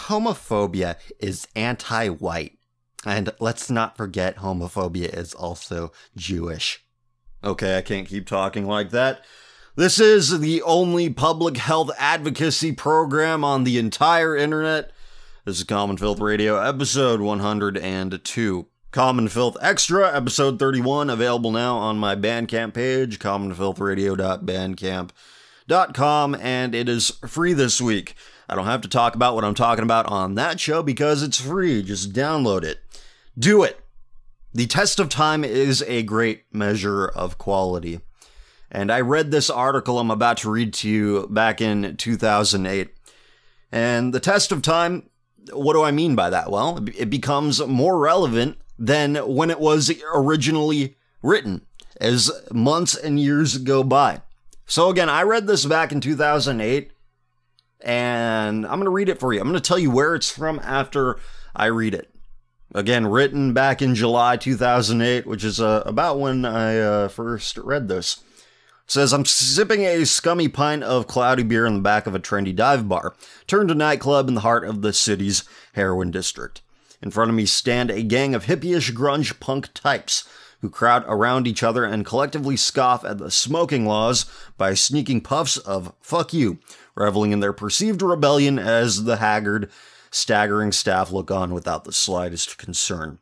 Homophobia is anti-white. And let's not forget homophobia is also Jewish. Okay, I can't keep talking like that. This is the only public health advocacy program on the entire internet. This is Common Filth Radio, episode 102. Common Filth Extra, episode 31, available now on my Bandcamp page, commonfilthradio.bandcamp.com, and it is free this week. I don't have to talk about what I'm talking about on that show because it's free. Just download it. Do it. The test of time is a great measure of quality. And I read this article I'm about to read to you back in 2008. And the test of time, what do I mean by that? Well, it becomes more relevant than when it was originally written, as months and years go by. So again, I read this back in 2008, and I'm going to read it for you. I'm going to tell you where it's from after I read it. Again, written back in July 2008, which is about when I first read this. It says, I'm sipping a scummy pint of cloudy beer in the back of a trendy dive bar, turned a nightclub in the heart of the city's heroin district. In front of me stand a gang of hippie-ish grunge punk types who crowd around each other and collectively scoff at the smoking laws by sneaking puffs of fuck you, reveling in their perceived rebellion as the haggard, staggering staff look on without the slightest concern.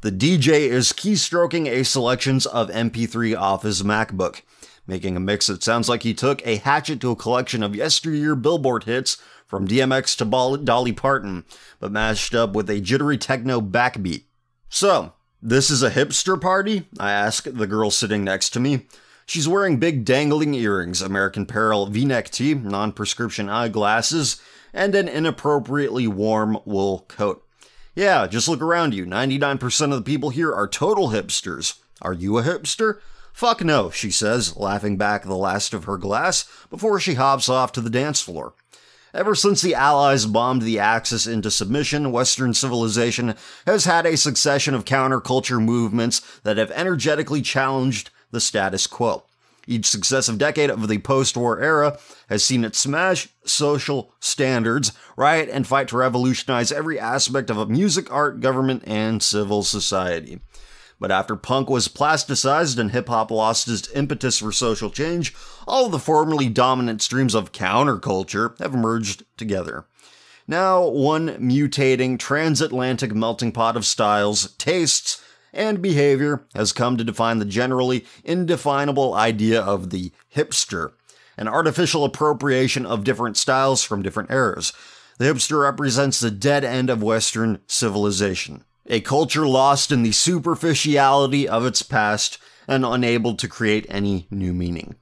The DJ is keystroking a selections of MP3 off his MacBook, making a mix that sounds like he took a hatchet to a collection of yesteryear Billboard hits from DMX to Dolly Parton, but mashed up with a jittery techno backbeat. So, this is a hipster party? I ask the girl sitting next to me. She's wearing big dangling earrings, American Apparel v-neck tee, non-prescription eyeglasses, and an inappropriately warm wool coat. Yeah, just look around you. 99% of the people here are total hipsters. Are you a hipster? Fuck no, she says, laughing back the last of her glass before she hops off to the dance floor. Ever since the Allies bombed the Axis into submission, Western civilization has had a succession of counterculture movements that have energetically challenged the status quo. Each successive decade of the post-war era has seen it smash social standards, riot, and fight to revolutionize every aspect of music, art, government, and civil society. But after punk was plasticized and hip-hop lost its impetus for social change, all of the formerly dominant streams of counterculture have merged together. Now, one mutating transatlantic melting pot of styles, tastes, and behavior has come to define the generally indefinable idea of the hipster, an artificial appropriation of different styles from different eras. The hipster represents the dead end of Western civilization, a culture lost in the superficiality of its past and unable to create any new meaning.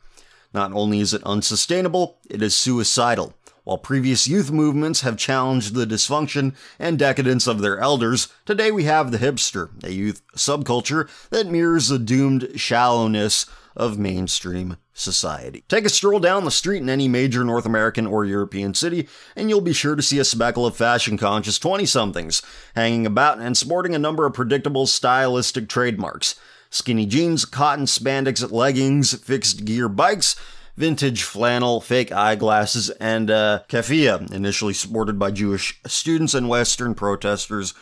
Not only is it unsustainable, it is suicidal. While previous youth movements have challenged the dysfunction and decadence of their elders, today we have the hipster, a youth subculture that mirrors the doomed shallowness of mainstream society. Take a stroll down the street in any major North American or European city, and you'll be sure to see a speckle of fashion-conscious 20-somethings hanging about and sporting a number of predictable stylistic trademarks. Skinny jeans, cotton spandex leggings, fixed-gear bikes, vintage flannel, fake eyeglasses, and keffiyeh, initially sported by Jewish students and Western protesters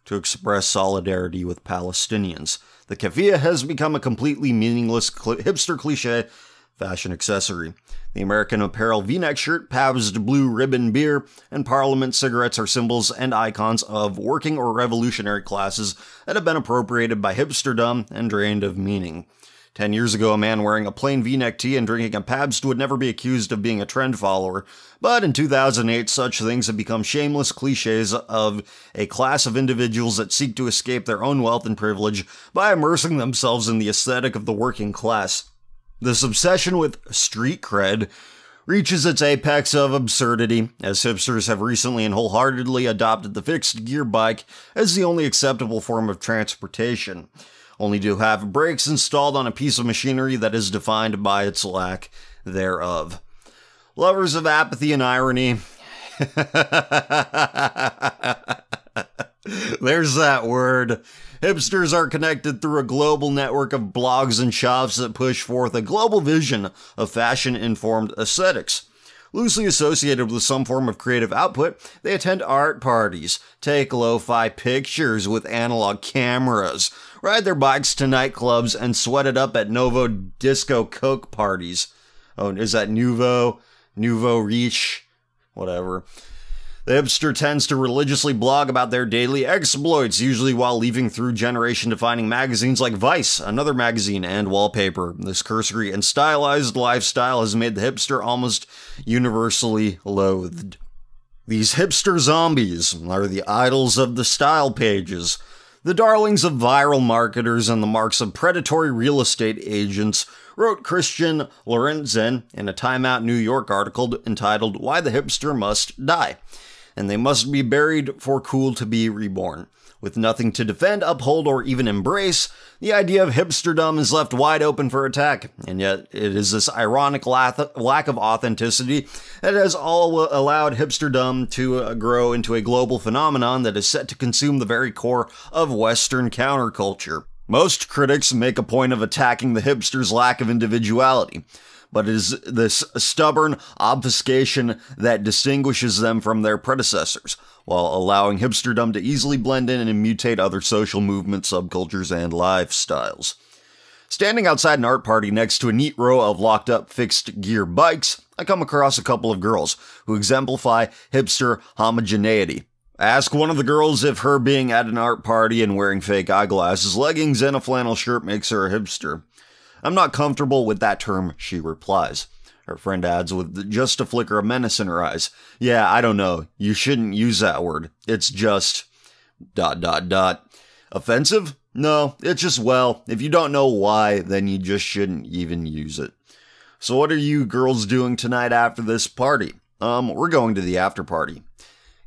to express solidarity with Palestinians. The keffiyeh has become a completely meaningless hipster cliché fashion accessory. The American Apparel v-neck shirt, Pabst Blue Ribbon beer, and Parliament cigarettes are symbols and icons of working or revolutionary classes that have been appropriated by hipsterdom and drained of meaning. 10 years ago, a man wearing a plain v-neck tee and drinking a Pabst would never be accused of being a trend follower, but in 2008, such things have become shameless cliches of a class of individuals that seek to escape their own wealth and privilege by immersing themselves in the aesthetic of the working class. This obsession with street cred reaches its apex of absurdity, as hipsters have recently and wholeheartedly adopted the fixed gear bike as the only acceptable form of transportation, only to have brakes installed on a piece of machinery that is defined by its lack thereof. Lovers of apathy and irony. There's that word. Hipsters are connected through a global network of blogs and shops that push forth a global vision of fashion-informed aesthetics. Loosely associated with some form of creative output, they attend art parties, take lo-fi pictures with analog cameras, ride their bikes to nightclubs, and sweat it up at Novo Disco Coke parties. Oh, is that Nouveau Riche? Whatever. The hipster tends to religiously blog about their daily exploits, usually while leafing through generation-defining magazines like Vice, Another Magazine, and Wallpaper. This cursory and stylized lifestyle has made the hipster almost universally loathed. These hipster zombies are the idols of the style pages, the darlings of viral marketers and the marks of predatory real estate agents, wrote Christian Lorenzen in a Time Out New York article entitled Why the Hipster Must Die. And they must be buried for cool to be reborn. With nothing to defend, uphold, or even embrace, the idea of hipsterdom is left wide open for attack. And yet, it is this ironic lack of authenticity that has all allowed hipsterdom to grow into a global phenomenon that is set to consume the very core of Western counterculture. Most critics make a point of attacking the hipsters' lack of individuality, but it is this stubborn obfuscation that distinguishes them from their predecessors, while allowing hipsterdom to easily blend in and mutate other social movements, subcultures, and lifestyles. Standing outside an art party next to a neat row of locked-up fixed-gear bikes, I come across a couple of girls who exemplify hipster homogeneity. I ask one of the girls if her being at an art party and wearing fake eyeglasses, leggings, and a flannel shirt makes her a hipster. I'm not comfortable with that term, she replies. Her friend adds with just a flicker of menace in her eyes. Yeah, I don't know. You shouldn't use that word. It's just... ... Offensive? No, it's just, well, if you don't know why, then you just shouldn't even use it. So what are you girls doing tonight after this party? We're going to the after party.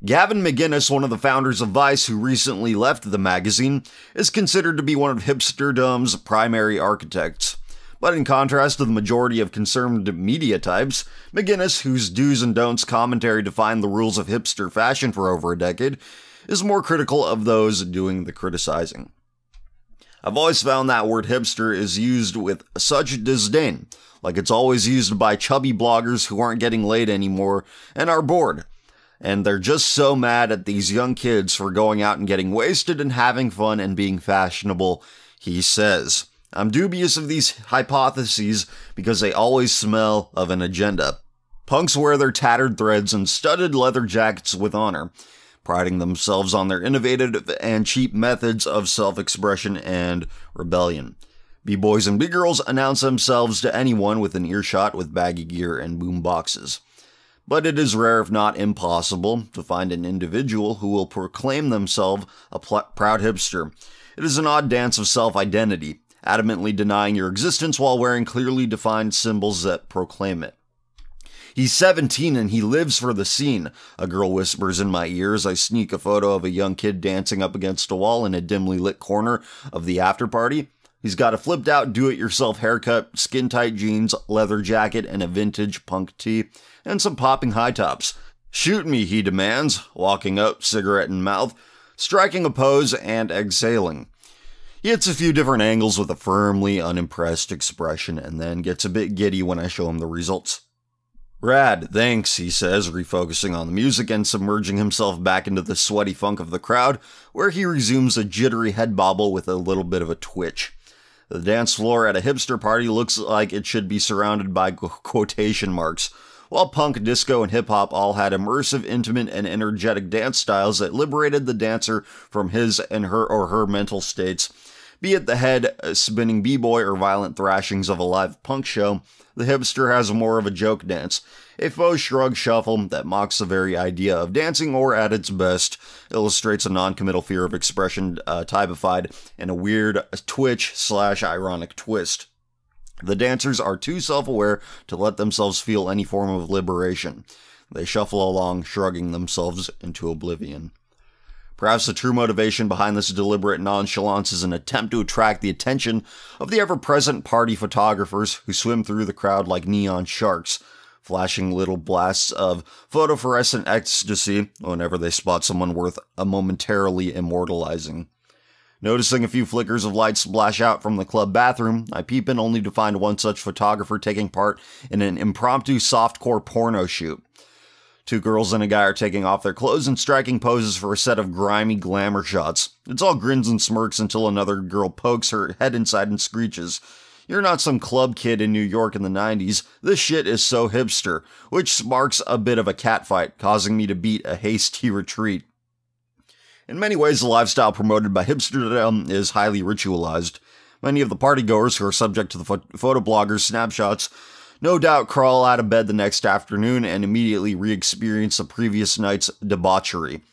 Gavin McInnes, one of the founders of Vice who recently left the magazine, is considered to be one of hipsterdom's primary architects. But in contrast to the majority of concerned media types, McInnes, whose do's and don'ts commentary defined the rules of hipster fashion for over a decade, is more critical of those doing the criticizing. I've always found that word hipster is used with such disdain, like it's always used by chubby bloggers who aren't getting laid anymore and are bored. And they're just so mad at these young kids for going out and getting wasted and having fun and being fashionable, he says. I'm dubious of these hypotheses because they always smell of an agenda. Punks wear their tattered threads and studded leather jackets with honor, priding themselves on their innovative and cheap methods of self-expression and rebellion. B-boys and B-girls announce themselves to anyone within earshot with baggy gear and boom boxes. But it is rare, if not impossible, to find an individual who will proclaim themselves a proud hipster. It is an odd dance of self-identity, adamantly denying your existence while wearing clearly defined symbols that proclaim it. He's 17 and he lives for the scene, a girl whispers in my ear as I sneak a photo of a young kid dancing up against a wall in a dimly lit corner of the after party. He's got a flipped out do-it-yourself haircut, skin-tight jeans, leather jacket, and a vintage punk tee, and some popping high tops. Shoot me, he demands, walking up, cigarette in mouth, striking a pose and exhaling. He hits a few different angles with a firmly unimpressed expression and then gets a bit giddy when I show him the results. Rad, thanks, he says, refocusing on the music and submerging himself back into the sweaty funk of the crowd, where he resumes a jittery head bobble with a little bit of a twitch. The dance floor at a hipster party looks like it should be surrounded by quotation marks, while punk, disco, and hip-hop all had immersive, intimate, and energetic dance styles that liberated the dancer from his and her mental states. Be it the head spinning b-boy or violent thrashings of a live punk show, the hipster has more of a joke dance, a faux shrug shuffle that mocks the very idea of dancing or, at its best, illustrates a non-committal fear of expression typified in a weird twitch/ironic twist. The dancers are too self-aware to let themselves feel any form of liberation. They shuffle along, shrugging themselves into oblivion. Perhaps the true motivation behind this deliberate nonchalance is an attempt to attract the attention of the ever-present party photographers who swim through the crowd like neon sharks, flashing little blasts of phosphorescent ecstasy whenever they spot someone worth momentarily immortalizing. Noticing a few flickers of light splash out from the club bathroom, I peep in only to find one such photographer taking part in an impromptu softcore porno shoot. Two girls and a guy are taking off their clothes and striking poses for a set of grimy glamour shots. It's all grins and smirks until another girl pokes her head inside and screeches, "You're not some club kid in New York in the 90s. This shit is so hipster," which sparks a bit of a catfight, causing me to beat a hasty retreat. In many ways, the lifestyle promoted by hipsterdom is highly ritualized. Many of the partygoers who are subject to the photobloggers' snapshots no doubt crawl out of bed the next afternoon and immediately re-experience the previous night's debauchery.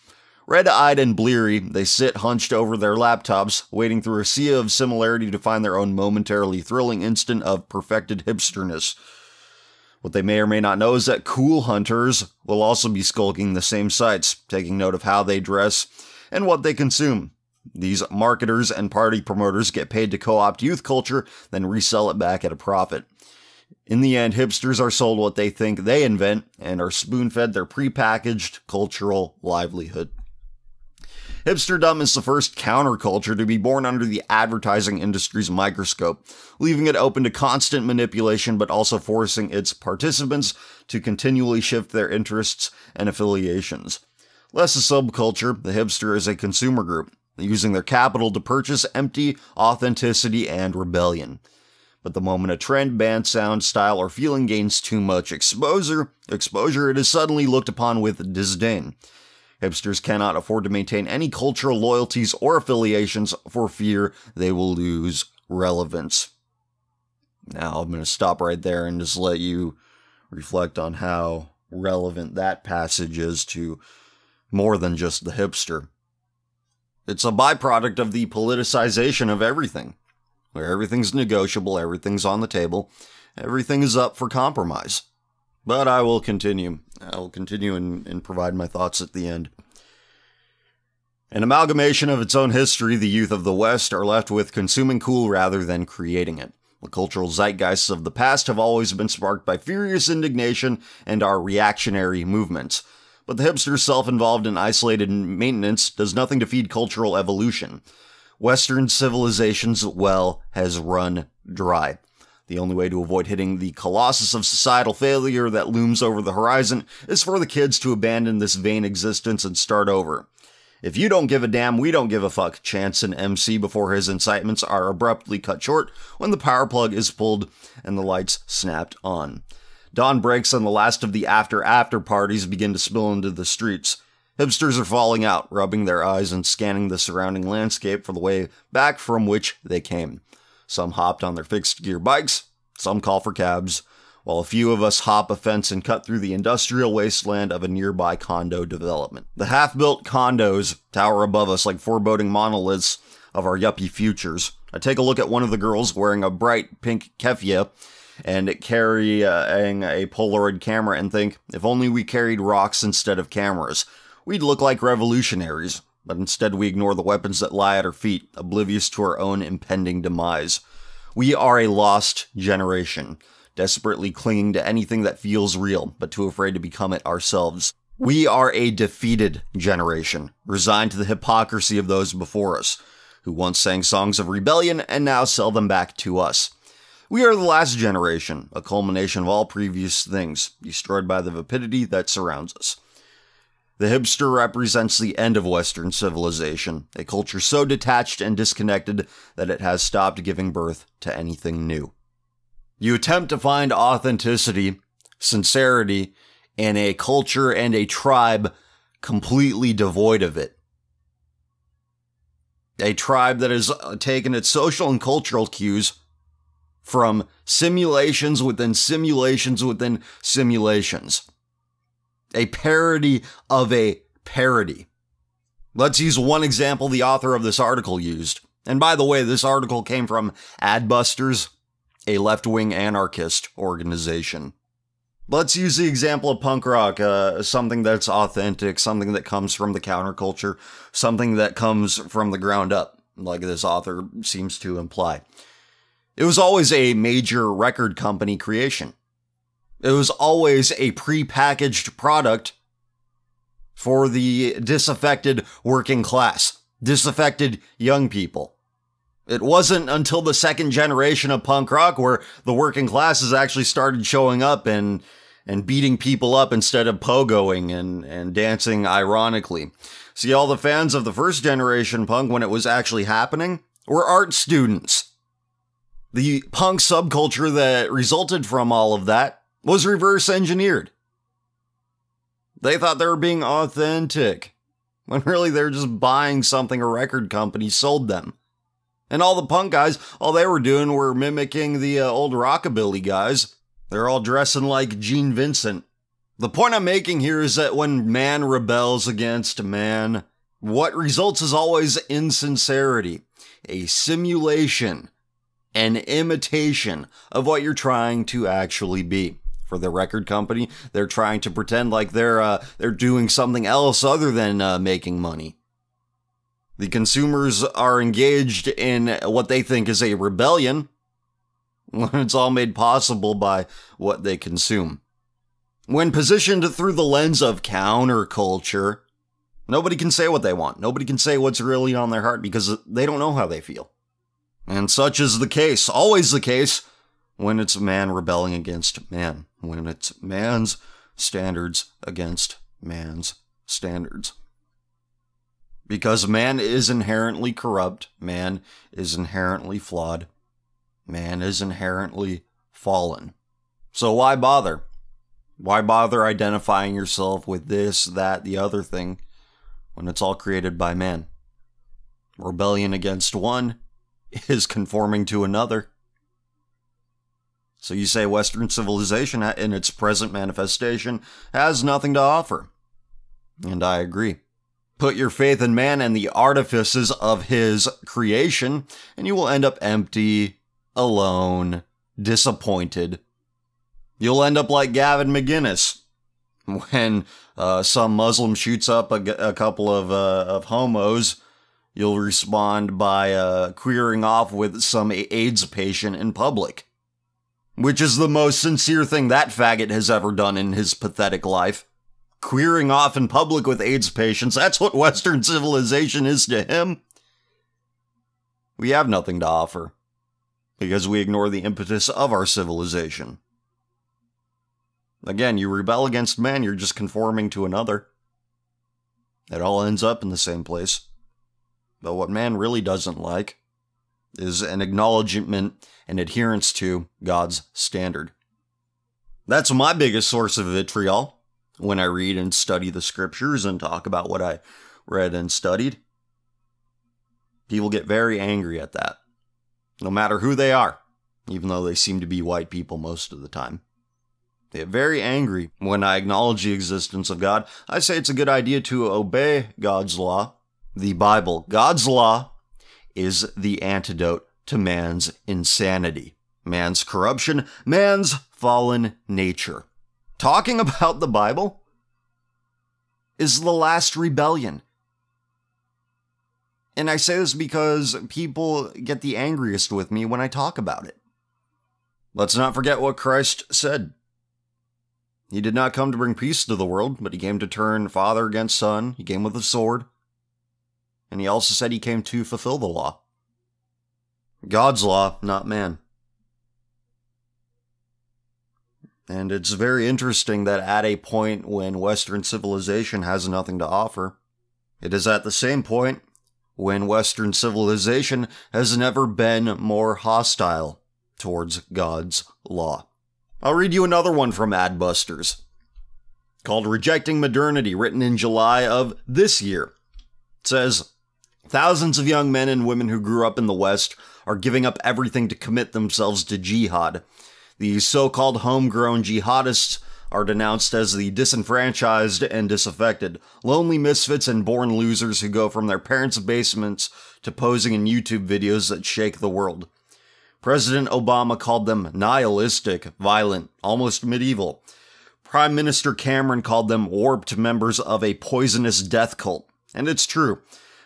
Red-eyed and bleary, they sit hunched over their laptops, wading through a sea of similarity to find their own momentarily thrilling instant of perfected hipsterness. What they may or may not know is that cool hunters will also be skulking the same sites, taking note of how they dress and what they consume. These marketers and party promoters get paid to co-opt youth culture, then resell it back at a profit. In the end, hipsters are sold what they think they invent and are spoon-fed their prepackaged cultural livelihood. Hipsterdom is the first counterculture to be born under the advertising industry's microscope, leaving it open to constant manipulation but also forcing its participants to continually shift their interests and affiliations. Less a subculture, the hipster is a consumer group, using their capital to purchase empty authenticity and rebellion. But the moment a trend, band, sound, style, or feeling gains too much exposure, it is suddenly looked upon with disdain. Hipsters cannot afford to maintain any cultural loyalties or affiliations for fear they will lose relevance. Now, I'm going to stop right there and just let you reflect on how relevant that passage is to more than just the hipster. It's a byproduct of the politicization of everything, where everything's negotiable, everything's on the table, everything is up for compromise. But I will continue. And provide my thoughts at the end. An amalgamation of its own history, the youth of the West are left with consuming cool rather than creating it. The cultural zeitgeists of the past have always been sparked by furious indignation and are reactionary movements. But the hipster's self-involved and isolated maintenance does nothing to feed cultural evolution. Western civilization's well has run dry. The only way to avoid hitting the colossus of societal failure that looms over the horizon is for the kids to abandon this vain existence and start over. If you don't give a damn, we don't give a fuck, chants an MC before his incitements are abruptly cut short when the power plug is pulled and the lights snapped on. Dawn breaks and the last of the after parties begin to spill into the streets. Hipsters are falling out, rubbing their eyes and scanning the surrounding landscape for the way back from which they came. Some hopped on their fixed-gear bikes, some call for cabs, while a few of us hop a fence and cut through the industrial wasteland of a nearby condo development. The half-built condos tower above us like foreboding monoliths of our yuppie futures. I take a look at one of the girls wearing a bright pink keffiyeh and carrying a Polaroid camera and think, if only we carried rocks instead of cameras, we'd look like revolutionaries. But instead we ignore the weapons that lie at our feet, oblivious to our own impending demise. We are a lost generation, desperately clinging to anything that feels real, but too afraid to become it ourselves. We are a defeated generation, resigned to the hypocrisy of those before us, who once sang songs of rebellion and now sell them back to us. We are the last generation, a culmination of all previous things, destroyed by the vapidity that surrounds us. The hipster represents the end of Western civilization, a culture so detached and disconnected that it has stopped giving birth to anything new. You attempt to find authenticity, sincerity, in a culture and a tribe completely devoid of it. A tribe that has taken its social and cultural cues from simulations within simulations within simulations. A parody of a parody. Let's use one example the author of this article used. And by the way, this article came from Adbusters, a left-wing anarchist organization. Let's use the example of punk rock, something that's authentic, something that comes from the counterculture, something that comes from the ground up, like this author seems to imply. It was always a major record company creation. It was always a pre-packaged product for the disaffected working class. disaffected young people. It wasn't until the second generation of punk rock where the working classes actually started showing up and beating people up instead of pogoing and dancing ironically. See, all the fans of the first generation punk, when it was actually happening, were art students. The punk subculture that resulted from all of that was reverse engineered. They thought they were being authentic, when really they're just buying something a record company sold them. And all the punk guys, all they were doing were mimicking the old rockabilly guys. They're all dressing like Gene Vincent. The point I'm making here is that when man rebels against man, what results is always insincerity, a simulation, an imitation of what you're trying to actually be. For the record company, they're trying to pretend like they're doing something else other than making money. The consumers are engaged in what they think is a rebellion when it's all made possible by what they consume. When positioned through the lens of counterculture, nobody can say what they want. Nobody can say what's really on their heart because they don't know how they feel. And such is the case, always the case, when it's man rebelling against man. When it's man's standards against man's standards. Because man is inherently corrupt, man is inherently flawed, man is inherently fallen. So why bother? Why bother identifying yourself with this, that, the other thing, when it's all created by man? Rebellion against one is conforming to another. So you say Western civilization, in its present manifestation, has nothing to offer. And I agree. Put your faith in man and the artifices of his creation, and you will end up empty, alone, disappointed. You'll end up like Gavin McInnes when some Muslim shoots up a couple of homos. You'll respond by queering off with some AIDS patient in public, which is the most sincere thing that faggot has ever done in his pathetic life. Queering off in public with AIDS patients, that's what Western civilization is to him. We have nothing to offer, because we ignore the impetus of our civilization. Again, you rebel against man, you're just conforming to another. It all ends up in the same place. But what man really doesn't like is an acknowledgement and adherence to God's standard. That's my biggest source of vitriol when I read and study the scriptures and talk about what I read and studied. People get very angry at that, no matter who they are, even though they seem to be white people most of the time. They get very angry when I acknowledge the existence of God. I say it's a good idea to obey God's law, the Bible. God's law is the antidote to man's insanity, man's corruption, man's fallen nature. Talking about the Bible is the last rebellion. And I say this because people get the angriest with me when I talk about it. Let's not forget what Christ said. He did not come to bring peace to the world, but he came to turn father against son. He came with a sword. And he also said he came to fulfill the law. God's law, not man. And it's very interesting that at a point when Western civilization has nothing to offer, it is at the same point when Western civilization has never been more hostile towards God's law. I'll read you another one from Adbusters, called Rejecting Modernity, written in July of this year. It says, thousands of young men and women who grew up in the West are giving up everything to commit themselves to jihad. These so-called homegrown jihadists are denounced as the disenfranchised and disaffected, lonely misfits and born losers who go from their parents' basements to posing in YouTube videos that shake the world. President Obama called them nihilistic, violent, almost medieval. Prime Minister Cameron called them warped members of a poisonous death cult. And it's true.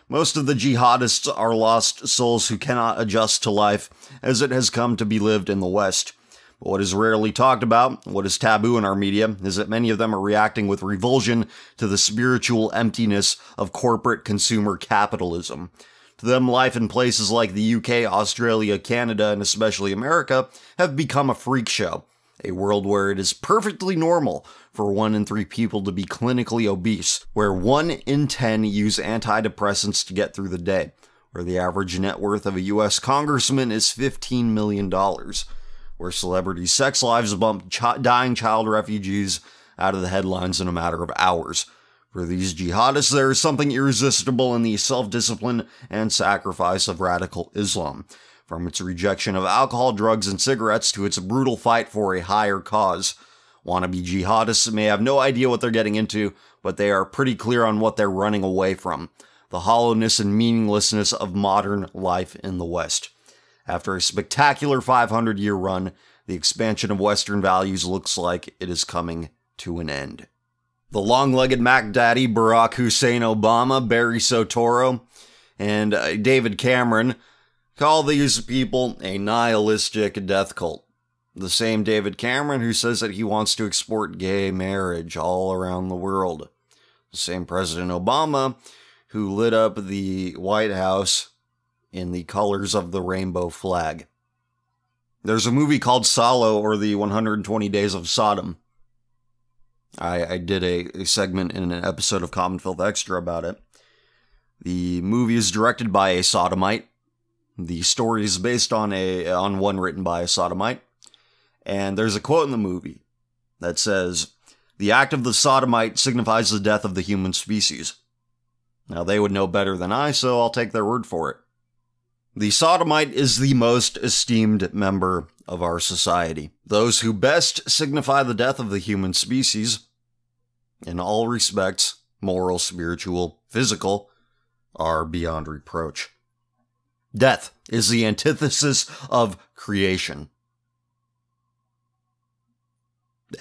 Most of the jihadists are lost souls who cannot adjust to life as it has come to be lived in the West. But what is rarely talked about, what is taboo in our media, is that many of them are reacting with revulsion to the spiritual emptiness of corporate consumer capitalism. To them, life in places like the UK, Australia, Canada, and especially America have become a freak show. A world where it is perfectly normal for 1 in 3 people to be clinically obese, where 1 in 10 use antidepressants to get through the day, where the average net worth of a US congressman is $15 million, where celebrity sex lives bump dying child refugees out of the headlines in a matter of hours. For these jihadists, there is something irresistible in the self-discipline and sacrifice of radical Islam. From its rejection of alcohol, drugs, and cigarettes to its brutal fight for a higher cause. Wannabe jihadists may have no idea what they're getting into, but they are pretty clear on what they're running away from. The hollowness and meaninglessness of modern life in the West. After a spectacular 500-year run, the expansion of Western values looks like it is coming to an end. The long-legged Mac Daddy, Barack Hussein Obama, Barry Soetoro, and David Cameron call these people a nihilistic death cult. The same David Cameron who says that he wants to export gay marriage all around the world. The same President Obama who lit up the White House in the colors of the rainbow flag. There's a movie called Salo, or the 120 Days of Sodom. I did a segment in an episode of Common Filth Extra about it. The movie is directed by a sodomite. The story is based on one written by a sodomite. And there's a quote in the movie that says, "The act of the sodomite signifies the death of the human species." Now, they would know better than I, so I'll take their word for it. The sodomite is the most esteemed member of our society. Those who best signify the death of the human species, in all respects, moral, spiritual, physical, are beyond reproach. Death is the antithesis of creation.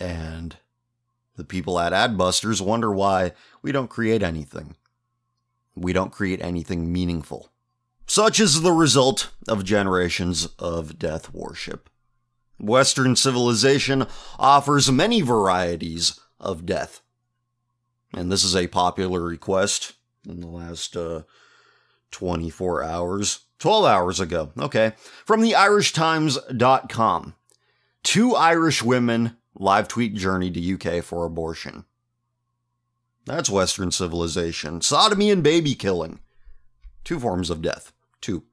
And the people at Adbusters wonder why we don't create anything. We don't create anything meaningful. Such is the result of generations of death worship. Western civilization offers many varieties of death. And this is a popular request in the last 24 hours. 12 hours ago. Okay. From the irishtimes.com. 2 Irish women live tweet journey to UK for abortion. That's Western civilization. Sodomy and baby killing. 2 forms of death. 2.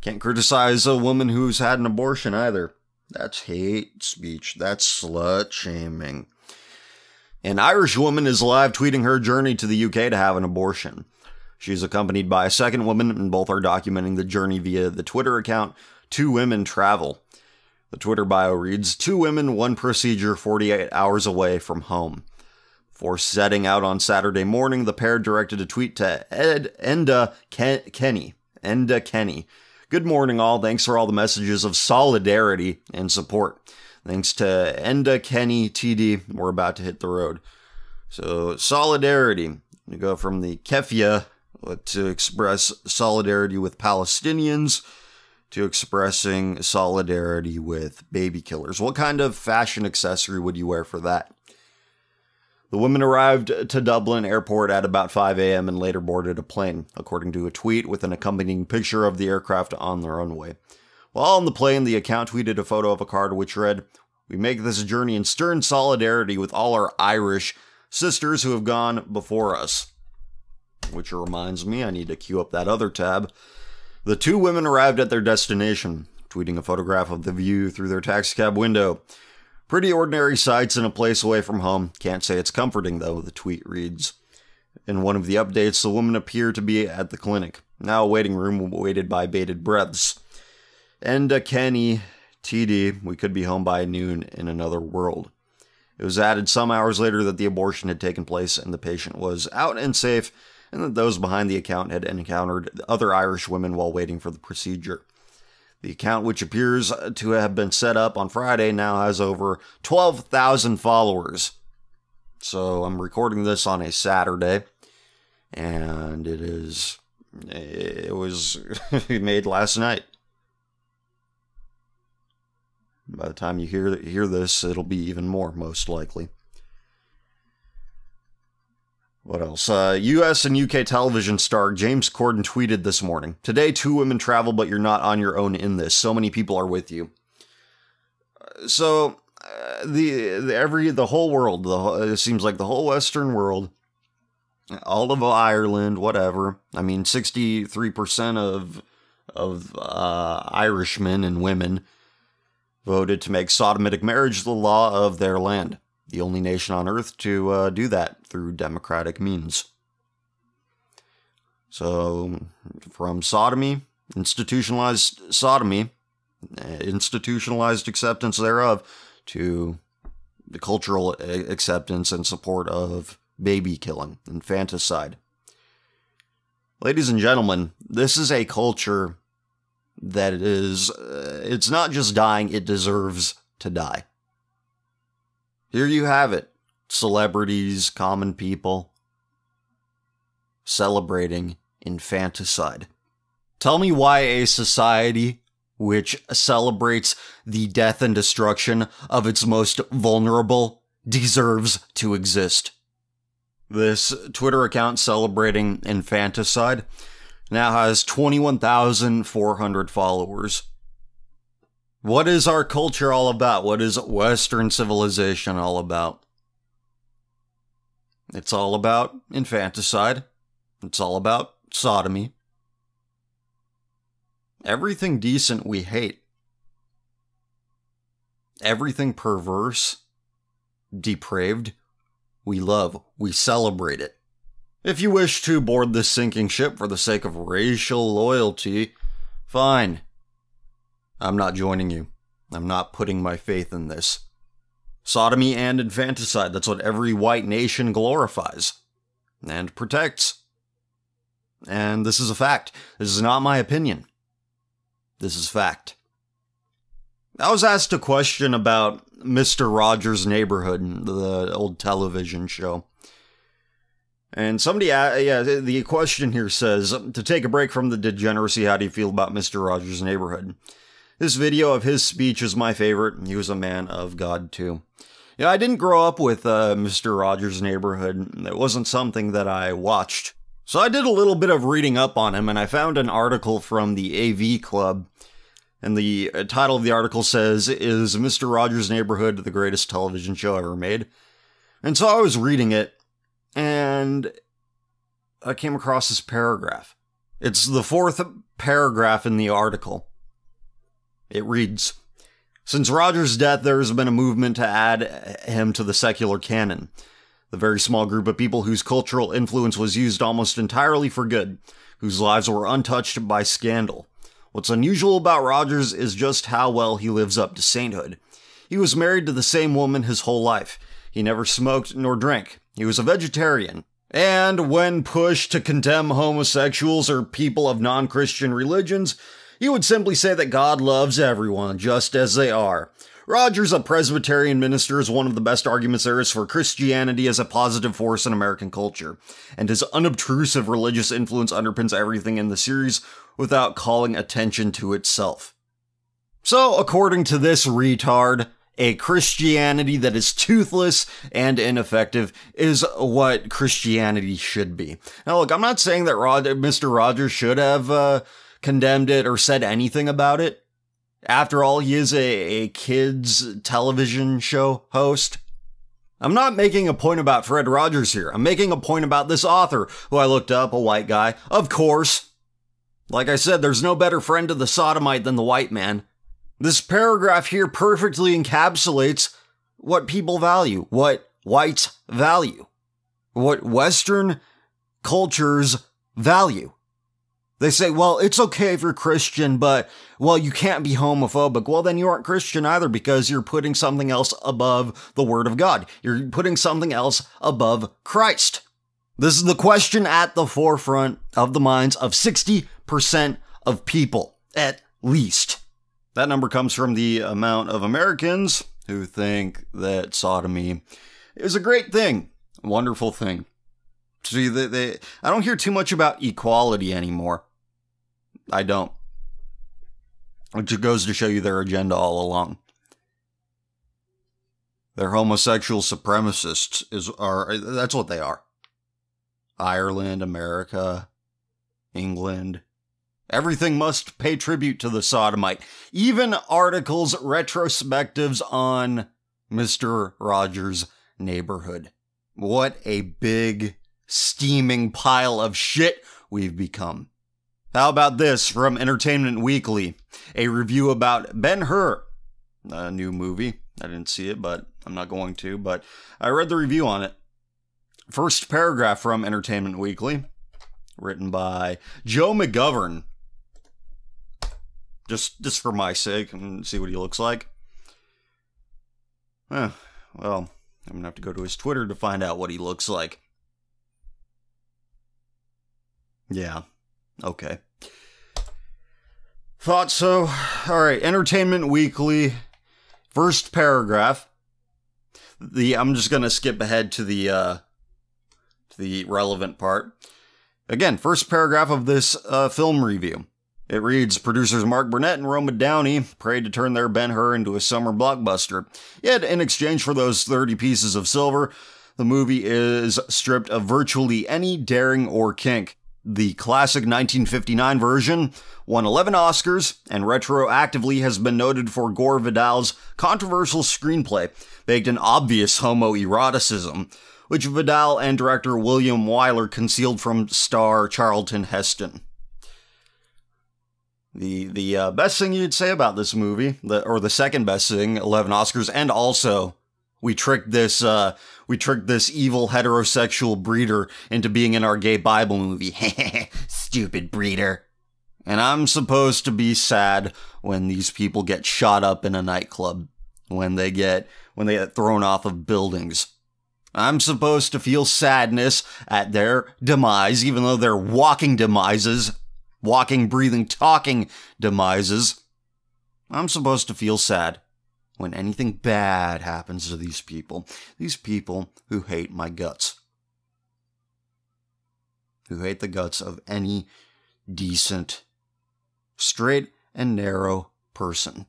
Can't criticize a woman who's had an abortion either. That's hate speech. That's slut shaming. An Irish woman is live tweeting her journey to the UK to have an abortion. She's accompanied by a second woman, and both are documenting the journey via the Twitter account 2 Women Travel. The Twitter bio reads, 2 women, 1 procedure, 48 hours away from home. Before setting out on Saturday morning, the pair directed a tweet to Enda Kenny. Good morning, all. Thanks for all the messages of solidarity and support. Thanks to Enda Kenny TD, we're about to hit the road. So, solidarity. We go from the Kefia to express solidarity with Palestinians to expressing solidarity with baby killers. What kind of fashion accessory would you wear for that? The women arrived to Dublin airport at about 5 a.m. and later boarded a plane, according to a tweet with an accompanying picture of the aircraft on the runway. While on the plane, the account tweeted a photo of a card which read, "We make this journey in stern solidarity with all our Irish sisters who have gone before us." Which reminds me, I need to queue up that other tab. The 2 women arrived at their destination, tweeting a photograph of the view through their taxicab window. Pretty ordinary sights in a place away from home. Can't say it's comforting, though, the tweet reads. In one of the updates, the woman appeared to be at the clinic, now a waiting room waited by bated breaths. Enda Kenny TD, we could be home by noon in another world. It was added some hours later that the abortion had taken place and the patient was out and safe, and that those behind the account had encountered other Irish women while waiting for the procedure. The account, which appears to have been set up on Friday, now has over 12,000 followers. So I'm recording this on a Saturday, and it was made last night. By the time you hear this, it'll be even more, most likely. What else? US and UK television star James Corden tweeted this morning, "Today, 2 women travel, but you're not on your own in this. So many people are with you." So, the whole world, it seems like the whole Western world, all of Ireland, whatever. I mean, 63% of Irishmen and women voted to make sodomitic marriage the law of their land. The only nation on earth to do that through democratic means. So, from sodomy, institutionalized acceptance thereof, to the cultural acceptance and support of baby killing, infanticide. Ladies and gentlemen, this is a culture that it's not just dying, it deserves to die. Here you have it. Celebrities, common people, celebrating infanticide. Tell me why a society which celebrates the death and destruction of its most vulnerable deserves to exist. This Twitter account celebrating infanticide now has 21,400 followers. What is our culture all about? What is Western civilization all about? It's all about infanticide. It's all about sodomy. Everything decent we hate. Everything perverse, depraved, we love. We celebrate it. If you wish to board this sinking ship for the sake of racial loyalty, fine. I'm not joining you. I'm not putting my faith in this. Sodomy and infanticide, that's what every white nation glorifies and protects. And this is a fact. This is not my opinion. This is fact. I was asked a question about Mr. Rogers' Neighborhood, the old television show. And somebody, the question here says, to take a break from the degeneracy, how do you feel about Mr. Rogers' Neighborhood? This video of his speech is my favorite. He was a man of God, too. Yeah, I didn't grow up with Mr. Rogers' Neighborhood. It wasn't something that I watched. So I did a little bit of reading up on him, and I found an article from the AV Club. And the title of the article says, "Is Mr. Rogers' Neighborhood the greatest television show ever made?" And so I was reading it, and I came across this paragraph. It's the 4th paragraph in the article. It reads, "Since Rogers' death, there has been a movement to add him to the secular canon. The very small group of people whose cultural influence was used almost entirely for good, whose lives were untouched by scandal. What's unusual about Rogers is just how well he lives up to sainthood. He was married to the same woman his whole life. He never smoked nor drank. He was a vegetarian. And when pushed to condemn homosexuals or people of non-Christian religions, he would simply say that God loves everyone just as they are. Rogers, a Presbyterian minister, is one of the best arguments there is for Christianity as a positive force in American culture, and his unobtrusive religious influence underpins everything in the series without calling attention to itself." So, according to this retard, a Christianity that is toothless and ineffective is what Christianity should be. Now look, I'm not saying that Mr. Rogers should have condemned it or said anything about it. After all, he is a kids television show host. I'm not making a point about Fred Rogers here. I'm making a point about this author, who I looked up, a white guy. Of course. Like I said, there's no better friend to the sodomite than the white man. This paragraph here perfectly encapsulates what people value, what whites value, what Western cultures value. They say, well, it's okay if you're Christian, but, well, you can't be homophobic. Well, then you aren't Christian either, because you're putting something else above the Word of God. You're putting something else above Christ. This is the question at the forefront of the minds of 60% of people, at least. That number comes from the amount of Americans who think that sodomy is a great thing, a wonderful thing. See, I don't hear too much about equality anymore. I don't. Which goes to show you their agenda all along. They're homosexual supremacists, that's what they are. Ireland, America, England. Everything must pay tribute to the sodomite. Even articles, retrospectives on Mr. Rogers' Neighborhood. What a big, steaming pile of shit we've become. How about this from Entertainment Weekly? A review about Ben-Hur, a new movie. I didn't see it, but I'm not going to, but I read the review on it. First paragraph from Entertainment Weekly, written by Joe McGovern. Just for my sake, and see what he looks like. Well, I'm gonna have to go to his Twitter to find out what he looks like. Yeah, okay. Thought so. Alright, Entertainment Weekly, first paragraph. I'm just gonna skip ahead to the relevant part. Again, first paragraph of this film review. It reads, producers Mark Burnett and Roma Downey prayed to turn their Ben-Hur into a summer blockbuster. Yet, in exchange for those 30 pieces of silver, the movie is stripped of virtually any daring or kink. The classic 1959 version won 11 Oscars and retroactively has been noted for Gore Vidal's controversial screenplay, baked in obvious homoeroticism, which Vidal and director William Wyler concealed from star Charlton Heston. The best thing you'd say about this movie, or the second best thing, 11 Oscars, and also we tricked this evil heterosexual breeder into being in our gay Bible movie. Stupid breeder. And I'm supposed to be sad when these people get shot up in a nightclub, when they get thrown off of buildings. I'm supposed to feel sadness at their demise, even though they're walking demises. Walking, breathing, talking demises. I'm supposed to feel sad when anything bad happens to these people who hate my guts. Who hate the guts of any decent, straight and narrow person.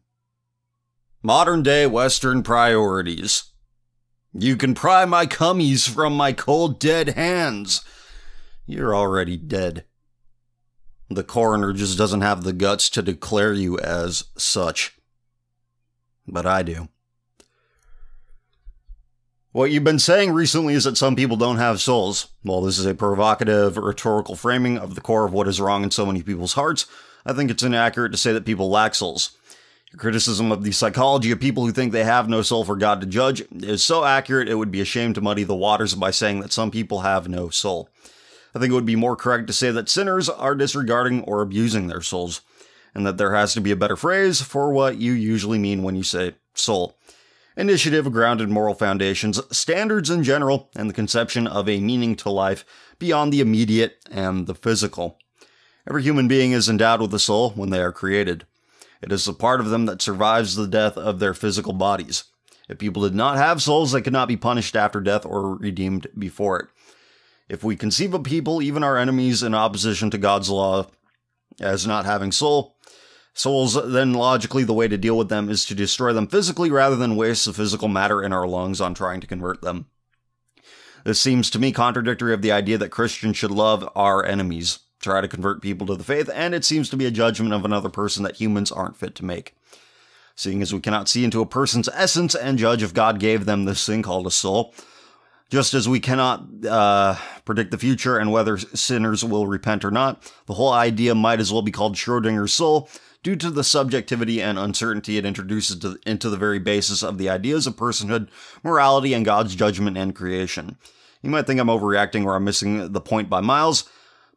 Modern day Western priorities. You can pry my cummies from my cold dead hands. You're already dead. The coroner just doesn't have the guts to declare you as such. But I do. What you've been saying recently is that some people don't have souls. While this is a provocative, rhetorical framing of the core of what is wrong in so many people's hearts, I think it's inaccurate to say that people lack souls. Your criticism of the psychology of people who think they have no soul for God to judge is so accurate it would be a shame to muddy the waters by saying that some people have no soul. I think it would be more correct to say that sinners are disregarding or abusing their souls, and that there has to be a better phrase for what you usually mean when you say soul. Initiative grounded moral foundations, standards in general, and the conception of a meaning to life beyond the immediate and the physical. Every human being is endowed with a soul when they are created. It is the part of them that survives the death of their physical bodies. If people did not have souls, they could not be punished after death or redeemed before it. If we conceive of people, even our enemies, in opposition to God's law as not having souls, then logically the way to deal with them is to destroy them physically rather than waste the physical matter in our lungs on trying to convert them. This seems to me contradictory of the idea that Christians should love our enemies, try to convert people to the faith, and it seems to be a judgment of another person that humans aren't fit to make. Seeing as we cannot see into a person's essence and judge if God gave them this thing called a soul, just as we cannot predict the future and whether sinners will repent or not, the whole idea might as well be called Schrodinger's soul, due to the subjectivity and uncertainty it introduces into the very basis of the ideas of personhood, morality, and God's judgment and creation. You might think I'm overreacting or I'm missing the point by miles,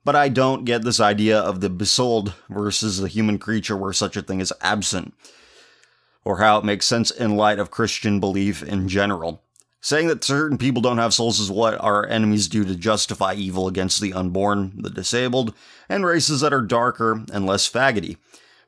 but I don't get this idea of the besouled versus the human creature where such a thing is absent, or how it makes sense in light of Christian belief in general. Saying that certain people don't have souls is what our enemies do to justify evil against the unborn, the disabled, and races that are darker and less faggoty.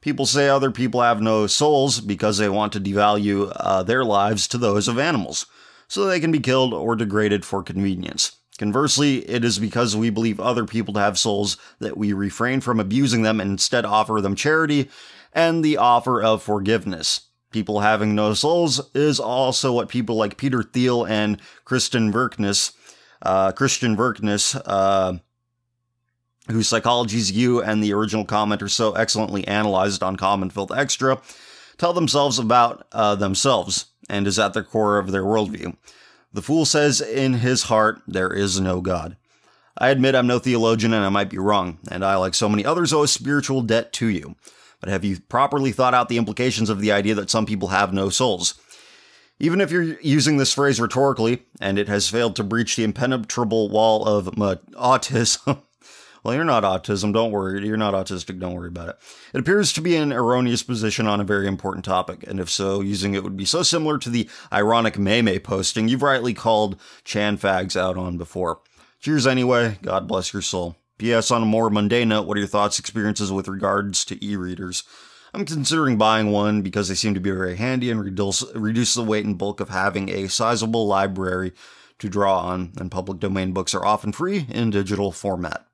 People say other people have no souls because they want to devalue their lives to those of animals, so they can be killed or degraded for convenience. Conversely, it is because we believe other people to have souls that we refrain from abusing them and instead offer them charity and the offer of forgiveness. people having no souls is also what people like Peter Thiel and Christian Verkness, whose Psychology's You and the original comment are so excellently analyzed on Common Filth Extra, tell themselves about themselves, and is at the core of their worldview. The fool says in his heart, there is no God. I admit I'm no theologian and I might be wrong, and I, like so many others, owe a spiritual debt to you. But have you properly thought out the implications of the idea that some people have no souls? Even if you're using this phrase rhetorically, and it has failed to breach the impenetrable wall of autism, well, you're not autism, don't worry. You're not autistic, don't worry about it. It appears to be an erroneous position on a very important topic, and if so, using it would be so similar to the ironic meme posting you've rightly called Chan Fags out on before. Cheers anyway, God bless your soul. P.S. On a more mundane note, what are your thoughts, experiences with regards to e-readers? I'm considering buying one because they seem to be very handy and reduce the weight and bulk of having a sizable library to draw on, and public domain books are often free in digital format.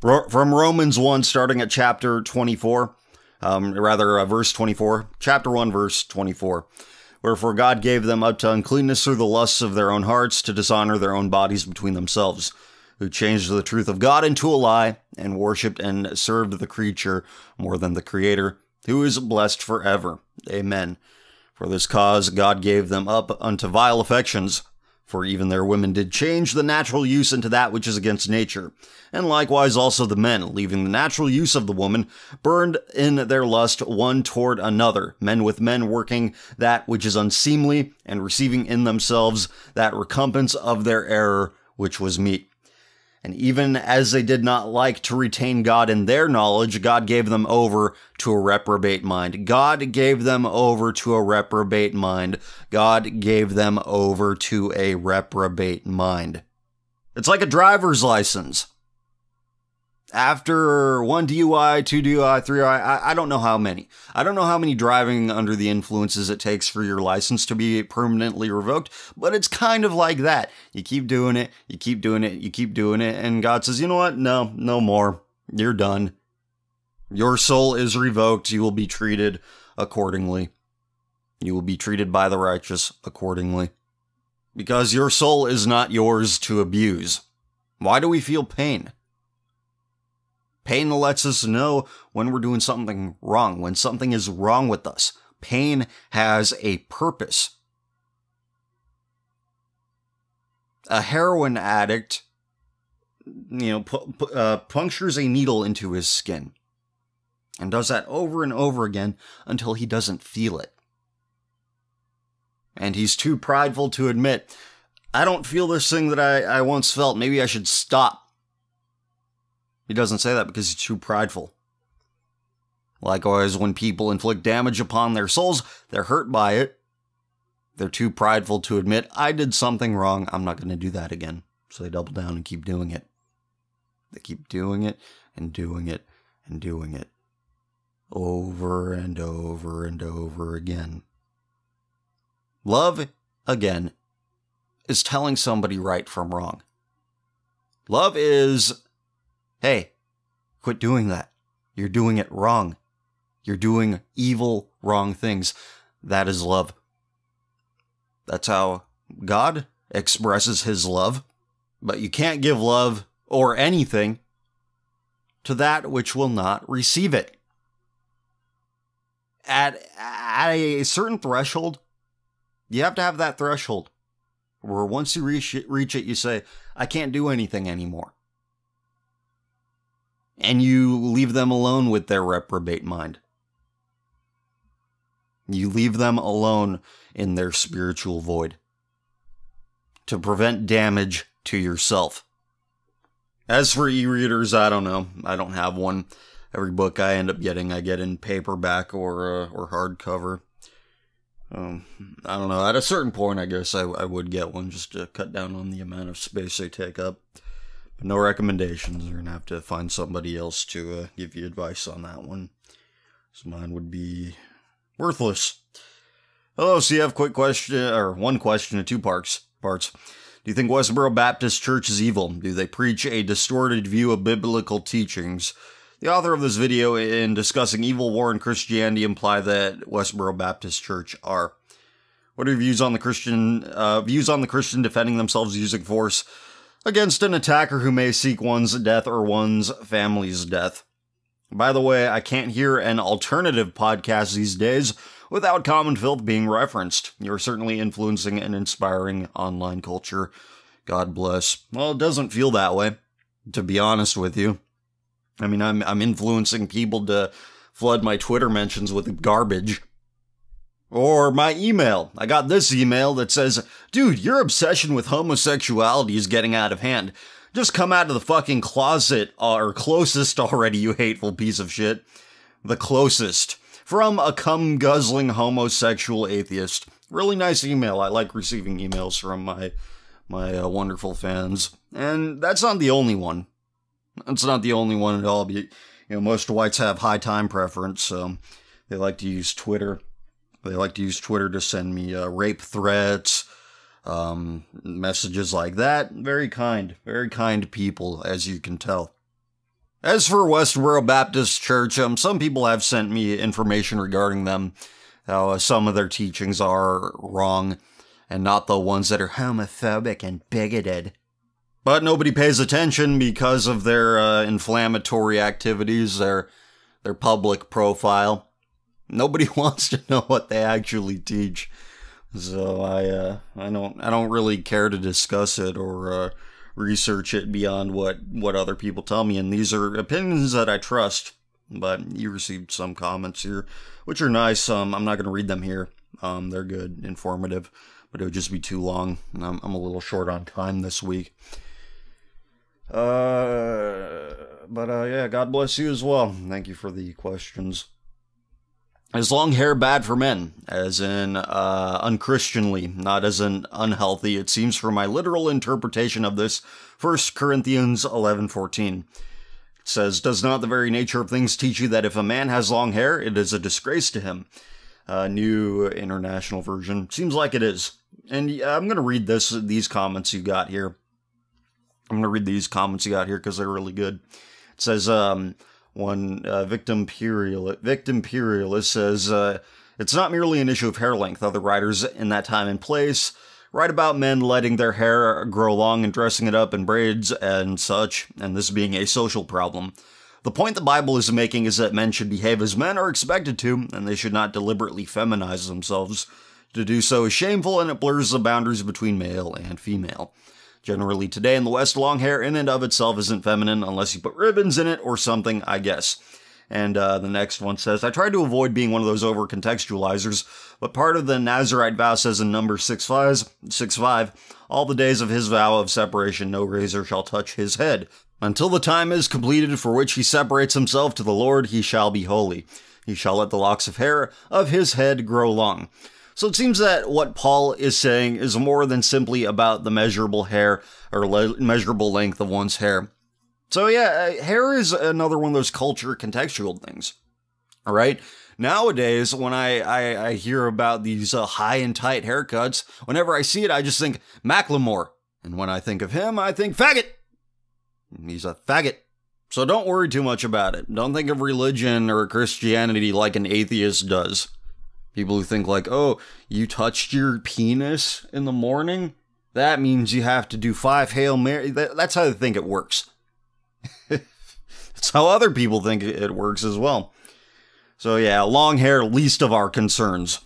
From Romans 1, starting at chapter 24, verse 24, chapter 1, verse 24. Wherefore God gave them up to uncleanness through the lusts of their own hearts, to dishonor their own bodies between themselves, who changed the truth of God into a lie, and worshipped and served the creature more than the Creator, who is blessed forever. Amen. For this cause God gave them up unto vile affections, for even their women did change the natural use into that which is against nature. And likewise also the men, leaving the natural use of the woman, burned in their lust one toward another, men with men working that which is unseemly, and receiving in themselves that recompense of their error which was meet. And even as they did not like to retain God in their knowledge, God gave them over to a reprobate mind. God gave them over to a reprobate mind. God gave them over to a reprobate mind. It's like a driver's license. After 1 DUI, 2 DUI, 3 DUI, I don't know how many. I don't know how many driving under the influences it takes for your license to be permanently revoked, but it's kind of like that. You keep doing it, you keep doing it, you keep doing it, and God says, you know what? No more. You're done. Your soul is revoked. You will be treated accordingly. You will be treated by the righteous accordingly. Because your soul is not yours to abuse. Why do we feel pain? Pain lets us know when we're doing something wrong, when something is wrong with us. Pain has a purpose. A heroin addict, punctures a needle into his skin and does that over and over again until he doesn't feel it. And he's too prideful to admit, I don't feel this thing that I once felt. Maybe I should stop. He doesn't say that because he's too prideful. Likewise, when people inflict damage upon their souls, they're hurt by it. They're too prideful to admit, I did something wrong, I'm not going to do that again. So they double down and keep doing it. They keep doing it and doing it and doing it. Over and over and over again. Love, again, is telling somebody right from wrong. Love is, hey, quit doing that. You're doing it wrong. You're doing evil, wrong things. That is love. That's how God expresses his love. But you can't give love or anything to that which will not receive it. At a certain threshold, you have to have that threshold where once you reach it, you say, I can't do anything anymore. And you leave them alone with their reprobate mind. You leave them alone in their spiritual void to prevent damage to yourself. As for e-readers, I don't know. I don't have one. Every book I end up getting, I get in paperback or hardcover. I don't know. At a certain point, I guess I would get one just to cut down on the amount of space they take up. But no recommendations. You're going to have to find somebody else to give you advice on that one. So mine would be worthless. Hello, CF. Quick question, or one question in two parts. Do you think Westboro Baptist Church is evil? Do they preach a distorted view of biblical teachings? The author of this video, in discussing evil, war, and Christianity, imply that Westboro Baptist Church are. What are your views on the Christian defending themselves using force against an attacker who may seek one's death or one's family's death? By the way, I can't hear an alternative podcast these days without Common Filth being referenced. You're certainly influencing and inspiring online culture. God bless. Well, it doesn't feel that way, to be honest with you. I mean, I'm influencing people to flood my Twitter mentions with garbage. Or my email. I got this email that says, dude, your obsession with homosexuality is getting out of hand. Just come out of the fucking closet, or closest already, you hateful piece of shit. The closest. From a cum-guzzling homosexual atheist. Really nice email. I like receiving emails from my wonderful fans. And that's not the only one. That's not the only one at all. You know, most whites have high time preference, so they like to use Twitter. They like to use Twitter to send me rape threats, messages like that. Very kind people, as you can tell. As for Westboro Baptist Church, some people have sent me information regarding them, how some of their teachings are wrong, and not the ones that are homophobic and bigoted. But nobody pays attention because of their inflammatory activities, their public profile. Nobody wants to know what they actually teach. So I don't really care to discuss it or research it beyond what other people tell me, and these are opinions that I trust. But you received some comments here, which are nice. I'm not going to read them here. They're good, informative, but it would just be too long. And I'm a little short on time this week. Yeah, God bless you as well. Thank you for the questions. Is long hair bad for men? As in, unchristianly, not as in unhealthy. It seems from my literal interpretation of this, 1 Corinthians 11:14. It says, does not the very nature of things teach you that if a man has long hair, it is a disgrace to him? New International Version. Seems like it is. And I'm going to read these comments you got here. I'm going to read these comments you got here because they're really good. It says, one victim imperialist says, it's not merely an issue of hair length. Other writers in that time and place write about men letting their hair grow long and dressing it up in braids and such, and this being a social problem. The point the Bible is making is that men should behave as men are expected to, and they should not deliberately feminize themselves. To do so is shameful, and it blurs the boundaries between male and female. Generally today in the West, long hair in and of itself isn't feminine unless you put ribbons in it or something, I guess. And the next one says, I try to avoid being one of those over-contextualizers, but part of the Nazirite vow says in number 6:5, all the days of his vow of separation no razor shall touch his head. Until the time is completed for which he separates himself to the Lord, he shall be holy. He shall let the locks of hair of his head grow long. So it seems that what Paul is saying is more than simply about the measurable hair or measurable length of one's hair. So yeah, hair is another one of those culture contextual things. All right. Nowadays, when I hear about these high and tight haircuts, whenever I see it, I just think Macklemore. And when I think of him, I think faggot. He's a faggot. So don't worry too much about it. Don't think of religion or Christianity like an atheist does. People who think like, oh, you touched your penis in the morning? That means you have to do 5 Hail Mary. That's how they think it works. That's how other people think it works as well. So yeah, long hair, least of our concerns.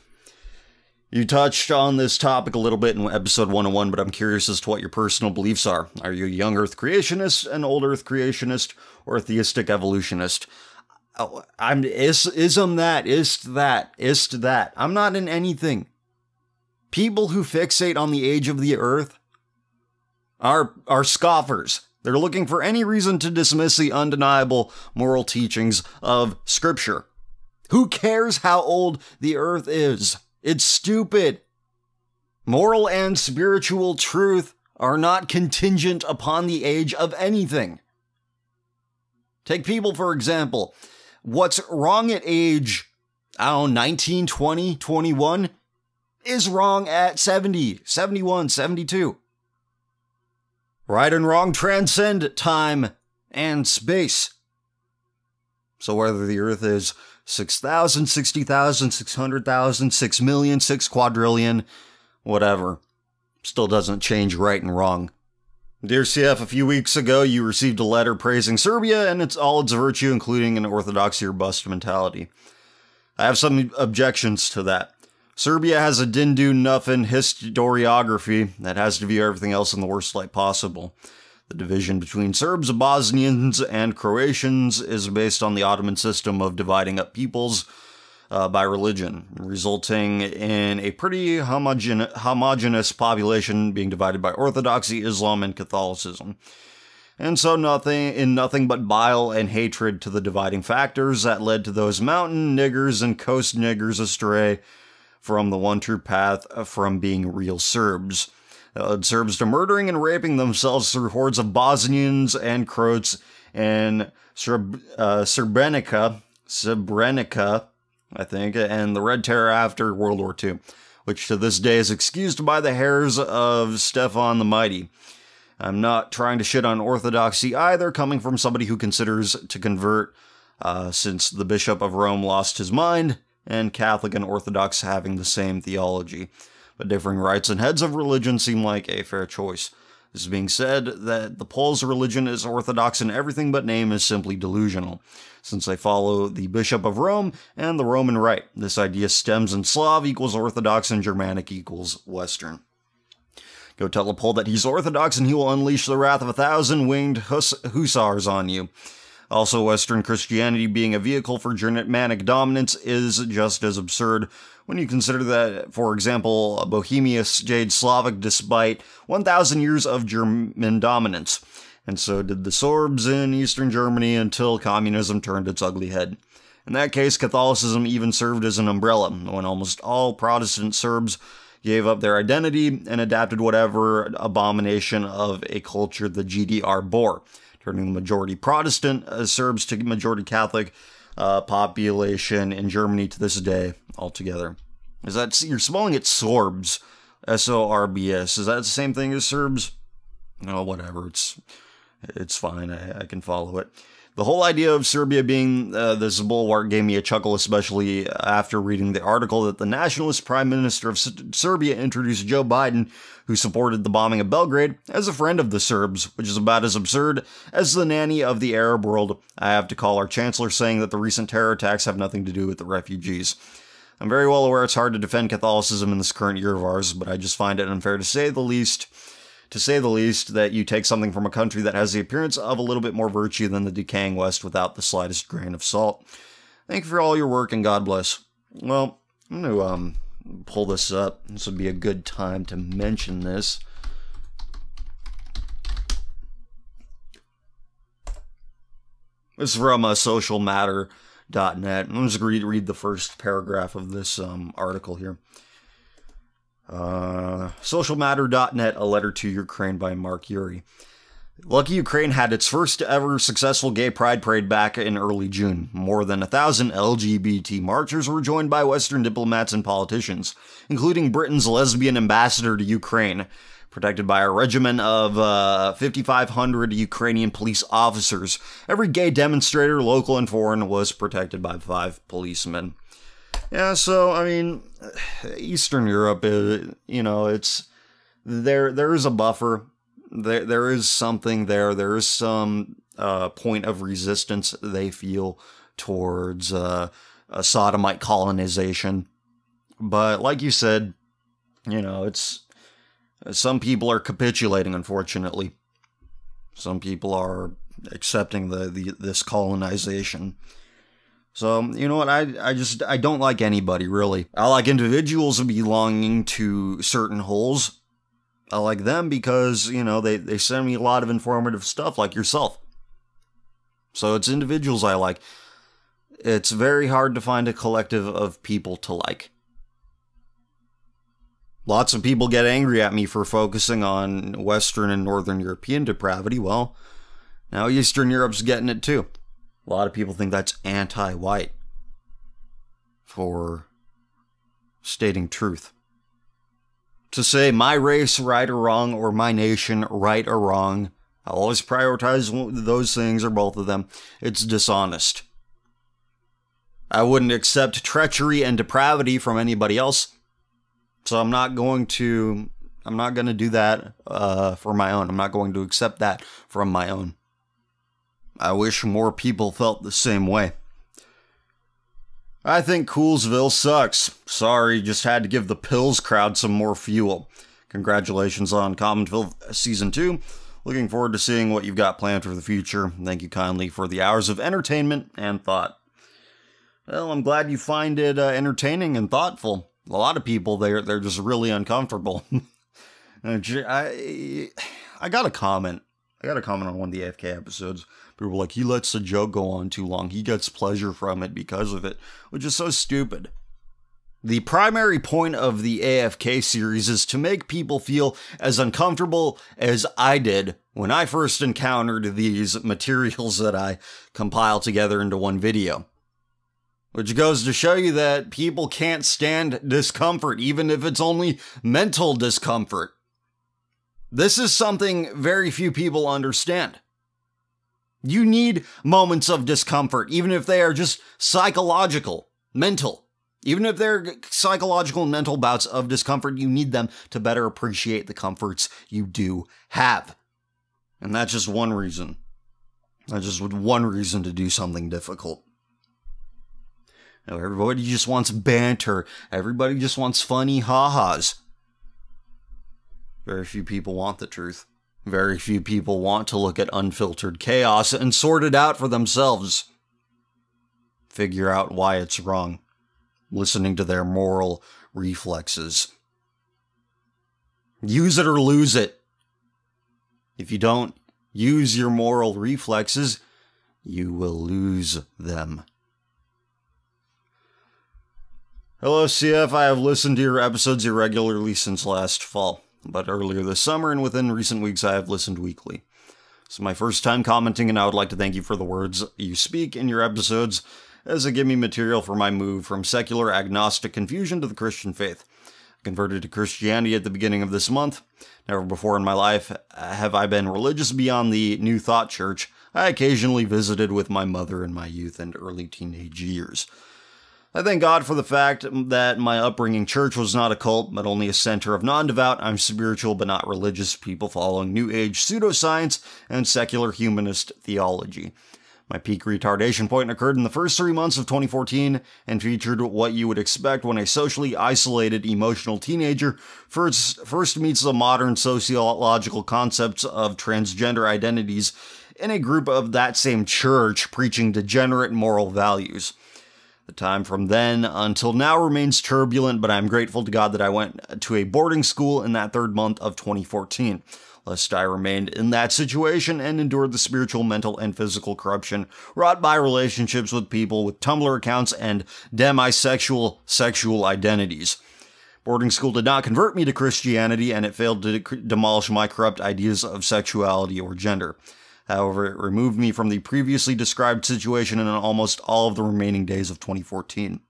You touched on this topic a little bit in episode 101, but I'm curious as to what your personal beliefs are. Are you a young Earth creationist, an old Earth creationist, or a theistic evolutionist? I'm ism that, ist that. I'm not in anything. People who fixate on the age of the earth are scoffers. They're looking for any reason to dismiss the undeniable moral teachings of Scripture. Who cares how old the earth is? It's stupid. Moral and spiritual truth are not contingent upon the age of anything. Take people, for example. What's wrong at age, 19, 20, 21 is wrong at 70, 71, 72. Right and wrong transcend time and space. So whether the Earth is 6,000, 60,000, 600,000, 6,000,000, 6 quadrillion, whatever, still doesn't change right and wrong. Dear CF, a few weeks ago you received a letter praising Serbia and all its virtue, including an orthodoxy or bust mentality. I have some objections to that. Serbia has a din-do-nuffin historiography that has to view everything else in the worst light possible. The division between Serbs, Bosnians, and Croatians is based on the Ottoman system of dividing up peoples by religion, resulting in a pretty homogeneous population being divided by Orthodoxy, Islam, and Catholicism. And so nothing but bile and hatred to the dividing factors that led to those mountain niggers and coast niggers astray from the one true path from being real Serbs. Serbs to murdering and raping themselves through hordes of Bosnians and Croats in Srebrenica, I think, and the Red Terror after World War II, which to this day is excused by the hairs of Stefan the Mighty. I'm not trying to shit on Orthodoxy either, coming from somebody who considers to convert since the Bishop of Rome lost his mind, and Catholic and Orthodox having the same theology. But differing rites and heads of religion seem like a fair choice. This being said, that the Poles' religion is Orthodox in everything but name is simply delusional, since they follow the Bishop of Rome and the Roman Rite. This idea stems in Slav equals Orthodox and Germanic equals Western. Go tell a Pole that he's Orthodox and he will unleash the wrath of 1,000 winged hussars on you. Also, Western Christianity being a vehicle for Germanic dominance is just as absurd when you consider that, for example, Bohemia stayed Slavic despite 1,000 years of German dominance, and so did the Sorbs in Eastern Germany until communism turned its ugly head. In that case, Catholicism even served as an umbrella, when almost all Protestant Serbs gave up their identity and adapted whatever abomination of a culture the GDR bore, turning the majority Protestant Serbs to majority Catholic population in Germany to this day altogether. Is that, you're spelling it Sorbs, S-O-R-B-S. Is that the same thing as Serbs? No, whatever. It's fine. I can follow it. The whole idea of Serbia being this bulwark gave me a chuckle, especially after reading the article that the nationalist prime minister of Serbia introduced Joe Biden, who supported the bombing of Belgrade, as a friend of the Serbs, which is about as absurd as the nanny of the Arab world. I have to call our chancellor saying that the recent terror attacks have nothing to do with the refugees. I'm very well aware it's hard to defend Catholicism in this current year of ours, but I just find it unfair to say the least, that you take something from a country that has the appearance of a little bit more virtue than the decaying West without the slightest grain of salt. Thank you for all your work and God bless. Well, I'm going to pull this up. This would be a good time to mention this. This is from socialmatter.net. I'm just going to read the first paragraph of this article here. Socialmatter.net, a letter to Ukraine by Mark Yuri. Lucky Ukraine had its first ever successful gay pride parade back in early June. More than 1,000 LGBT marchers were joined by Western diplomats and politicians, including Britain's lesbian ambassador to Ukraine, protected by a regiment of 5,500 Ukrainian police officers. Every gay demonstrator, local and foreign, was protected by 5 policemen. Yeah, so, I mean, Eastern Europe, it's, there is a buffer, there is something there is some point of resistance they feel towards a sodomite colonization. But like you said, it's, some people are capitulating, unfortunately. Some people are accepting this colonization. So, you know what, I don't like anybody, really. I like individuals belonging to certain holes. I like them because, they send me a lot of informative stuff, like yourself. So it's individuals I like. It's very hard to find a collective of people to like. Lots of people get angry at me for focusing on Western and Northern European depravity. Well, now Eastern Europe's getting it too. A lot of people think that's anti-white for stating truth. To say my race right or wrong, or my nation right or wrong, I'll always prioritize those things or both of them. It's dishonest. I wouldn't accept treachery and depravity from anybody else. So I'm not going to do that for my own. I'm not going to accept that from my own. I wish more people felt the same way. I think Coolsville sucks. Sorry, just had to give the Pills crowd some more fuel. Congratulations on Common Filth Season 2. Looking forward to seeing what you've got planned for the future. Thank you kindly for the hours of entertainment and thought. Well, I'm glad you find it entertaining and thoughtful. A lot of people, they're just really uncomfortable. I got a comment. I got a comment on one of the AFK episodes. People were like, he lets the joke go on too long. He gets pleasure from it because of it, which is so stupid. The primary point of the AFK series is to make people feel as uncomfortable as I did when I first encountered these materials that I compile together into one video. Which goes to show you that people can't stand discomfort, even if it's only mental discomfort. This is something very few people understand. You need moments of discomfort, even if they are just psychological, mental. Even if they're psychological and mental bouts of discomfort, you need them to better appreciate the comforts you do have. And that's just one reason. That's just one reason to do something difficult. You know, everybody just wants banter. Everybody just wants funny ha-has. Very few people want the truth. Very few people want to look at unfiltered chaos and sort it out for themselves. Figure out why it's wrong. Listening to their moral reflexes. Use it or lose it. If you don't use your moral reflexes, you will lose them. Hello, CF. I have listened to your episodes irregularly since last fall, but earlier this summer and within recent weeks I have listened weekly. It's my first time commenting, and I would like to thank you for the words you speak in your episodes, as they give me material for my move from secular agnostic confusion to the Christian faith. I converted to Christianity at the beginning of this month. Never before in my life have I been religious beyond the New Thought Church I occasionally visited with my mother in my youth and early teenage years. I thank God for the fact that my upbringing church was not a cult, but only a center of non-devout, I'm spiritual but not religious people following New Age pseudoscience and secular humanist theology. My peak retardation point occurred in the first 3 months of 2014 and featured what you would expect when a socially isolated, emotional teenager first meets the modern sociological concepts of transgender identities in a group of that same church preaching degenerate moral values. The time from then until now remains turbulent, but I'm grateful to God that I went to a boarding school in that third month of 2014. Lest I remained in that situation and endured the spiritual, mental, and physical corruption wrought by relationships with people with Tumblr accounts and demisexual sexual identities. Boarding school did not convert me to Christianity, and it failed to demolish my corrupt ideas of sexuality or gender. However, it removed me from the previously described situation in almost all of the remaining days of 2014.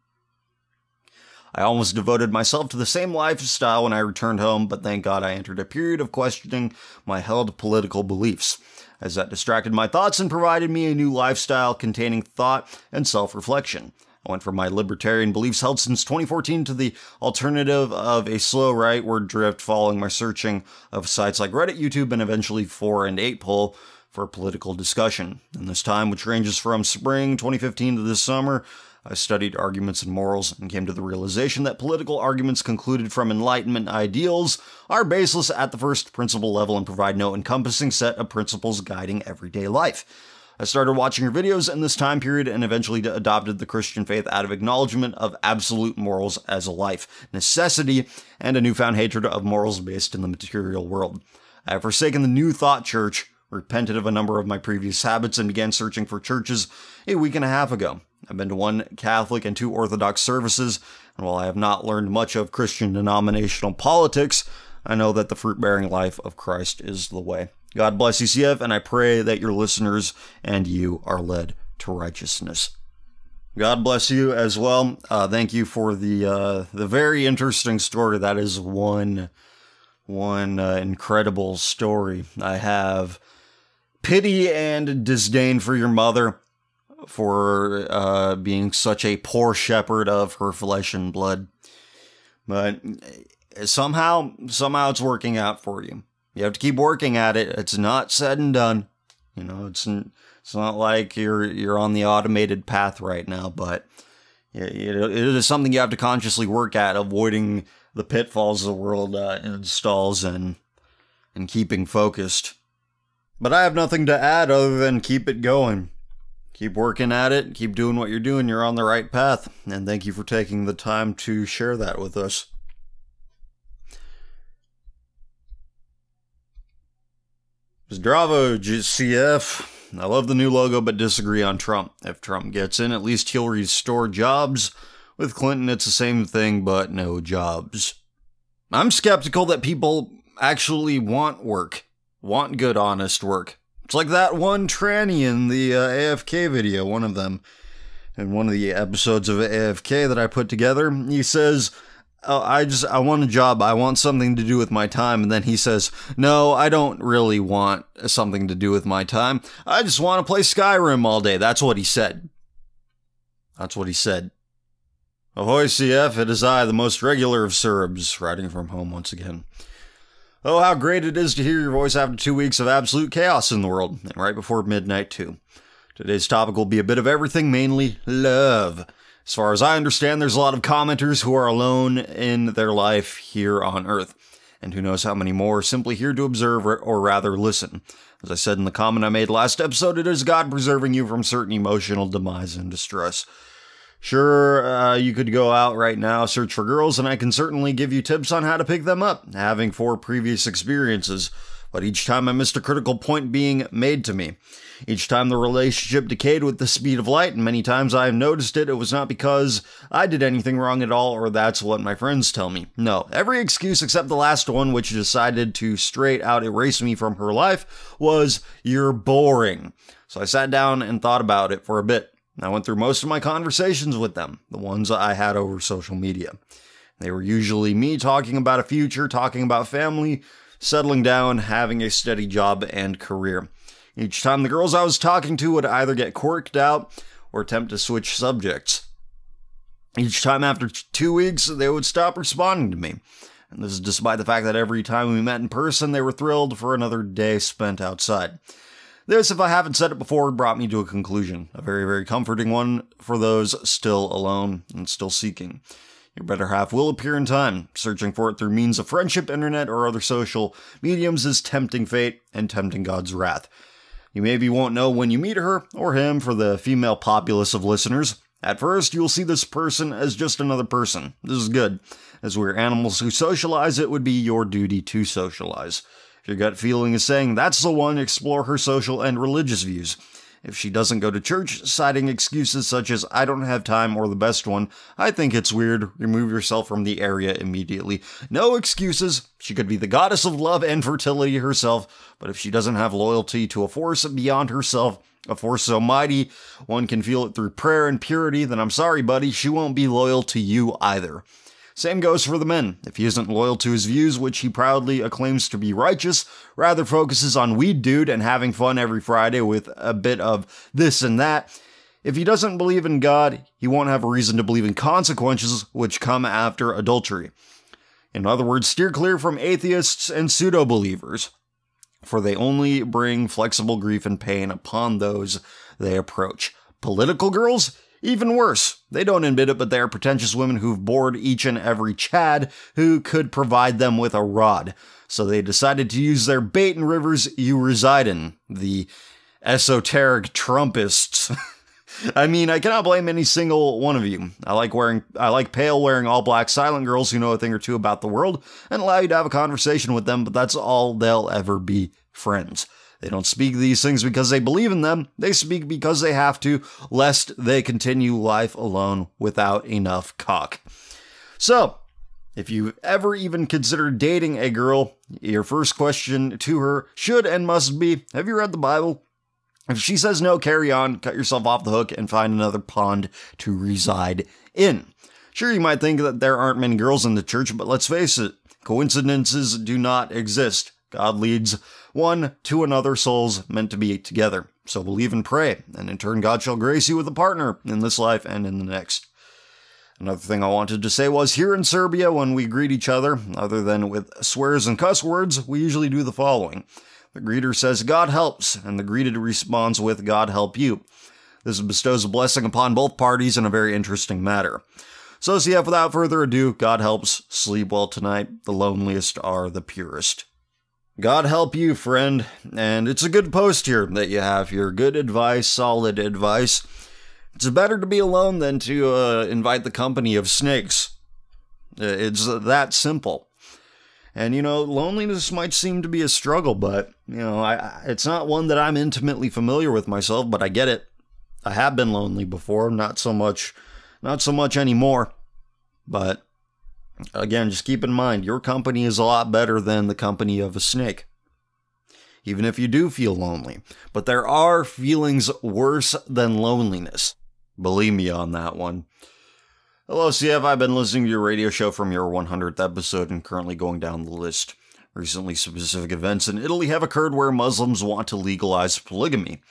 I almost devoted myself to the same lifestyle when I returned home, but thank God I entered a period of questioning my held political beliefs, as that distracted my thoughts and provided me a new lifestyle containing thought and self-reflection. I went from my libertarian beliefs held since 2014 to the alternative of a slow rightward drift following my searching of sites like Reddit, YouTube, and eventually 4 and 8 for political discussion. In this time, which ranges from spring 2015 to this summer, I studied arguments and morals and came to the realization that political arguments concluded from Enlightenment ideals are baseless at the first principle level and provide no encompassing set of principles guiding everyday life. I started watching your videos in this time period and eventually adopted the Christian faith out of acknowledgement of absolute morals as a life necessity and a newfound hatred of morals based in the material world. I have forsaken the New Thought Church, repented of a number of my previous habits, and began searching for churches a week and a half ago. I've been to 1 Catholic and 2 Orthodox services, and while I have not learned much of Christian denominational politics, I know that the fruit-bearing life of Christ is the way. God bless you, CF, and I pray that your listeners and you are led to righteousness. God bless you as well. Thank you for the very interesting story. That is one incredible story. I have pity and disdain for your mother for being such a poor shepherd of her flesh and blood. But somehow it's working out for you. You have to keep working at it. It's not said and done. You know, it's not like you're on the automated path right now, but it is something you have to consciously work at, avoiding the pitfalls the world installs and keeping focused. But I have nothing to add other than keep it going. Keep working at it. Keep doing what you're doing. You're on the right path. And thank you for taking the time to share that with us. Zdravo, CF. I love the new logo, but disagree on Trump. If Trump gets in, at least he'll restore jobs. With Clinton, it's the same thing, but no jobs. I'm skeptical that people actually want work. Want good, honest work. It's like that one tranny in the AFK video, one of them. In one of the episodes of AFK that I put together, he says, oh, I want a job. I want something to do with my time. And then he says, no, I don't really want something to do with my time. I just want to play Skyrim all day. That's what he said. That's what he said. Ahoy, CF. It is I, the most regular of Serbs, writing from home once again. Oh, how great it is to hear your voice after 2 weeks of absolute chaos in the world, and right before midnight, too. Today's topic will be a bit of everything, mainly love. As far as I understand, there's a lot of commenters who are alone in their life here on Earth, and who knows how many more are simply here to observe or rather listen. As I said in the comment I made last episode, it is God preserving you from certain emotional demise and distress. Sure, you could go out right now, search for girls, and I can certainly give you tips on how to pick them up, having 4 previous experiences. But each time I missed a critical point being made to me. Each time the relationship decayed with the speed of light, and many times I have noticed it was not because I did anything wrong at all, or that's what my friends tell me. No, every excuse except the last one, which decided to straight out erase me from her life, was, you're boring. So I sat down and thought about it for a bit. I went through most of my conversations with them, the ones I had over social media. They were usually me talking about a future, talking about family, settling down, having a steady job and career. Each time the girls I was talking to would either get quirked out or attempt to switch subjects. Each time after 2 weeks, they would stop responding to me. And this is despite the fact that every time we met in person, they were thrilled for another day spent outside. This, if I haven't said it before, brought me to a conclusion. A very, very comforting one for those still alone and still seeking. Your better half will appear in time. Searching for it through means of friendship, internet, or other social mediums is tempting fate and tempting God's wrath. You maybe won't know when you meet her or him for the female populace of listeners. At first, you'll see this person as just another person. This is good. As we're animals who socialize, it would be your duty to socialize. If your gut feeling is saying that's the one, explore her social and religious views. If she doesn't go to church, citing excuses such as I don't have time or the best one, I think it's weird, remove yourself from the area immediately. No excuses. She could be the goddess of love and fertility herself, but if she doesn't have loyalty to a force beyond herself, a force so mighty one can feel it through prayer and purity, then I'm sorry, buddy, she won't be loyal to you either. Same goes for the men. If he isn't loyal to his views, which he proudly acclaims to be righteous, rather focuses on weed dude and having fun every Friday with a bit of this and that, if he doesn't believe in God, he won't have a reason to believe in consequences which come after adultery. In other words, steer clear from atheists and pseudo-believers, for they only bring flexible grief and pain upon those they approach. Political girls? Even worse, they don't admit it, but they are pretentious women who've bored each and every Chad who could provide them with a rod. So they decided to use their bait in rivers you reside in, the esoteric Trumpists. I mean, I cannot blame any single one of you. I like pale wearing all black silent girls who know a thing or two about the world and allow you to have a conversation with them, but that's all they'll ever be, friends. They don't speak these things because they believe in them. They speak because they have to, lest they continue life alone without enough cock. So, if you've ever even considered dating a girl, your first question to her should and must be, have you read the Bible? If she says no, carry on, cut yourself off the hook, and find another pond to reside in. Sure, you might think that there aren't many girls in the church, but let's face it, coincidences do not exist. God leads one to another, souls meant to be together. So believe and pray, and in turn God shall grace you with a partner in this life and in the next. Another thing I wanted to say was, here in Serbia, when we greet each other, other than with swears and cuss words, we usually do the following. The greeter says, God helps, and the greeted responds with, God help you. This bestows a blessing upon both parties in a very interesting matter. So CF, without further ado, God helps, sleep well tonight, the loneliest are the purest. God help you, friend, and it's a good post here that you have here. Good advice, solid advice. It's better to be alone than to invite the company of snakes. It's that simple. And, loneliness might seem to be a struggle, but, it's not one that I'm intimately familiar with myself, but I get it. I have been lonely before, not so much anymore. But, again, just keep in mind, your company is a lot better than the company of a snake. Even if you do feel lonely. But there are feelings worse than loneliness. Believe me on that one. Hello, CF. I've been listening to your radio show from your 100th episode and currently going down the list. Recently, specific events in Italy have occurred where Muslims want to legalize polygamy,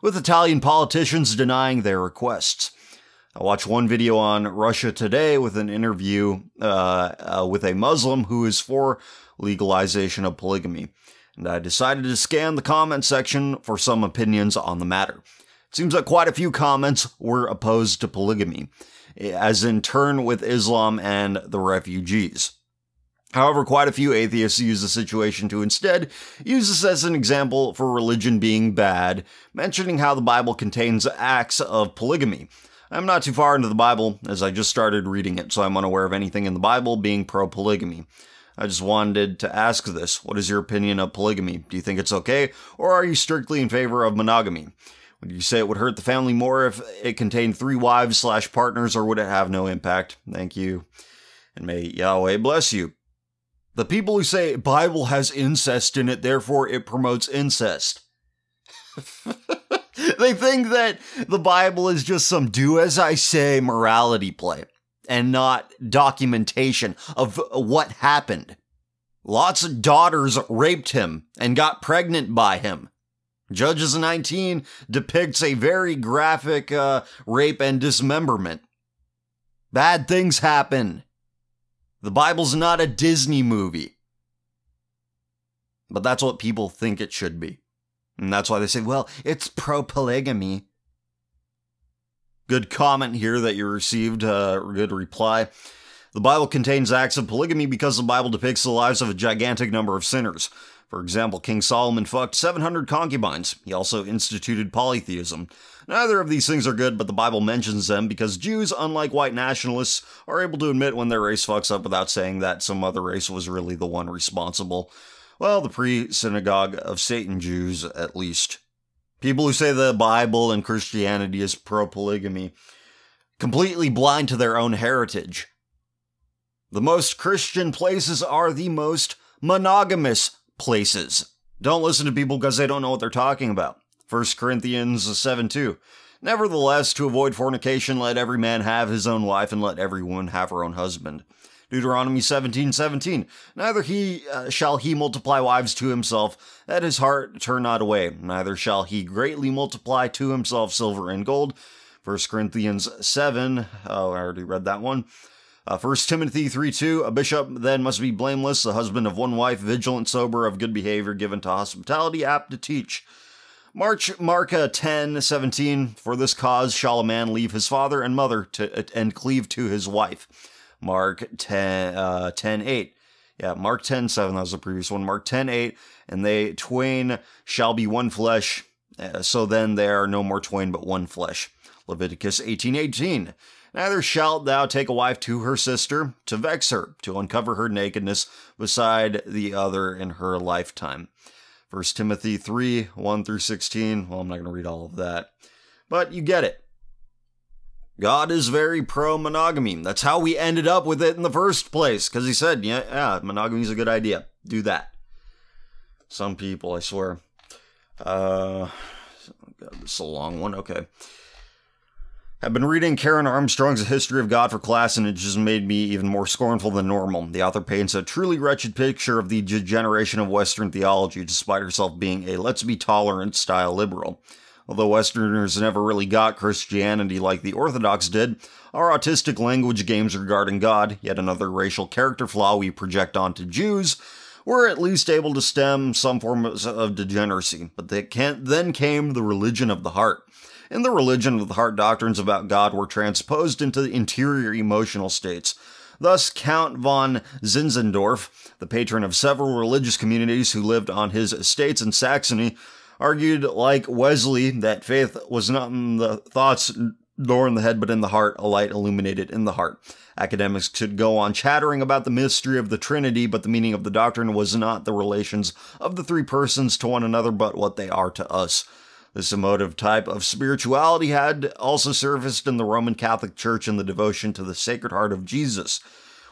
with Italian politicians denying their requests. I watched one video on Russia Today with an interview with a Muslim who is for legalization of polygamy, and I decided to scan the comment section for some opinions on the matter. It seems that quite a few comments were opposed to polygamy, as in turn with Islam and the refugees. However, quite a few atheists use the situation to instead use this as an example for religion being bad, mentioning how the Bible contains acts of polygamy. I'm not too far into the Bible, as I just started reading it, so I'm unaware of anything in the Bible being pro-polygamy. I just wanted to ask this. What is your opinion of polygamy? Do you think it's okay, or are you strictly in favor of monogamy? Would you say it would hurt the family more if it contained 3 wives/partners, or would it have no impact? Thank you, and may Yahweh bless you. The people who say Bible has incest in it, therefore it promotes incest. They think that the Bible is just some do-as-I-say morality play, and not documentation of what happened. Lots of daughters raped him and got pregnant by him. Judges 19 depicts a very graphic rape and dismemberment. Bad things happen. The Bible's not a Disney movie. But that's what people think it should be. And that's why they say, well, it's pro-polygamy. Good comment here that you received, good reply. The Bible contains acts of polygamy because the Bible depicts the lives of a gigantic number of sinners. For example, King Solomon fucked 700 concubines. He also instituted polytheism. Neither of these things are good, but the Bible mentions them because Jews, unlike white nationalists, are able to admit when their race fucks up without saying that some other race was really the one responsible. Well, the pre-synagogue of Satan Jews, at least. People who say the Bible and Christianity is pro-polygamy, completely blind to their own heritage. The most Christian places are the most monogamous places. Don't listen to people because they don't know what they're talking about. 1 Corinthians 7:2. Nevertheless, to avoid fornication, let every man have his own wife, and let every woman have her own husband. Deuteronomy 17:17. Neither shall he multiply wives to himself, that his heart turn not away. Neither shall he greatly multiply to himself silver and gold. 1 Corinthians 7. Oh, I already read that one. 1 Timothy 3:2, a bishop then must be blameless, the husband of one wife, vigilant, sober, of good behavior, given to hospitality, apt to teach. Mark 10:17, for this cause shall a man leave his father and mother and cleave to his wife. Mark 10:8. Yeah, Mark 10:7, that was the previous one. Mark 10:8, and they twain shall be one flesh, so then they are no more twain but one flesh. Leviticus 18:18. Neither shalt thou take a wife to her sister, to vex her, to uncover her nakedness beside the other in her lifetime. 1 Timothy 3:1-16. Well, I'm not going to read all of that. But you get it. God is very pro-monogamy. That's how we ended up with it in the first place. Because he said, yeah, monogamy is a good idea. Do that. Some people, I swear. God, this is a long one. Okay. I've been reading Karen Armstrong's A History of God for class, and it just made me even more scornful than normal. The author paints a truly wretched picture of the degeneration of Western theology, despite herself being a let's be tolerant style liberal. Although Westerners never really got Christianity like the Orthodox did, our autistic language games regarding God, yet another racial character flaw we project onto Jews, were at least able to stem some forms of degeneracy. But then came the religion of the heart. In the religion of the heart, doctrines about God were transposed into the interior emotional states. Thus, Count von Zinzendorf, the patron of several religious communities who lived on his estates in Saxony, argued, like Wesley, that faith was not in the thoughts nor in the head, but in the heart, a light illuminated in the heart. Academics could go on chattering about the mystery of the Trinity, but the meaning of the doctrine was not the relations of the three persons to one another, but what they are to us. This emotive type of spirituality had also surfaced in the Roman Catholic Church in the devotion to the Sacred Heart of Jesus,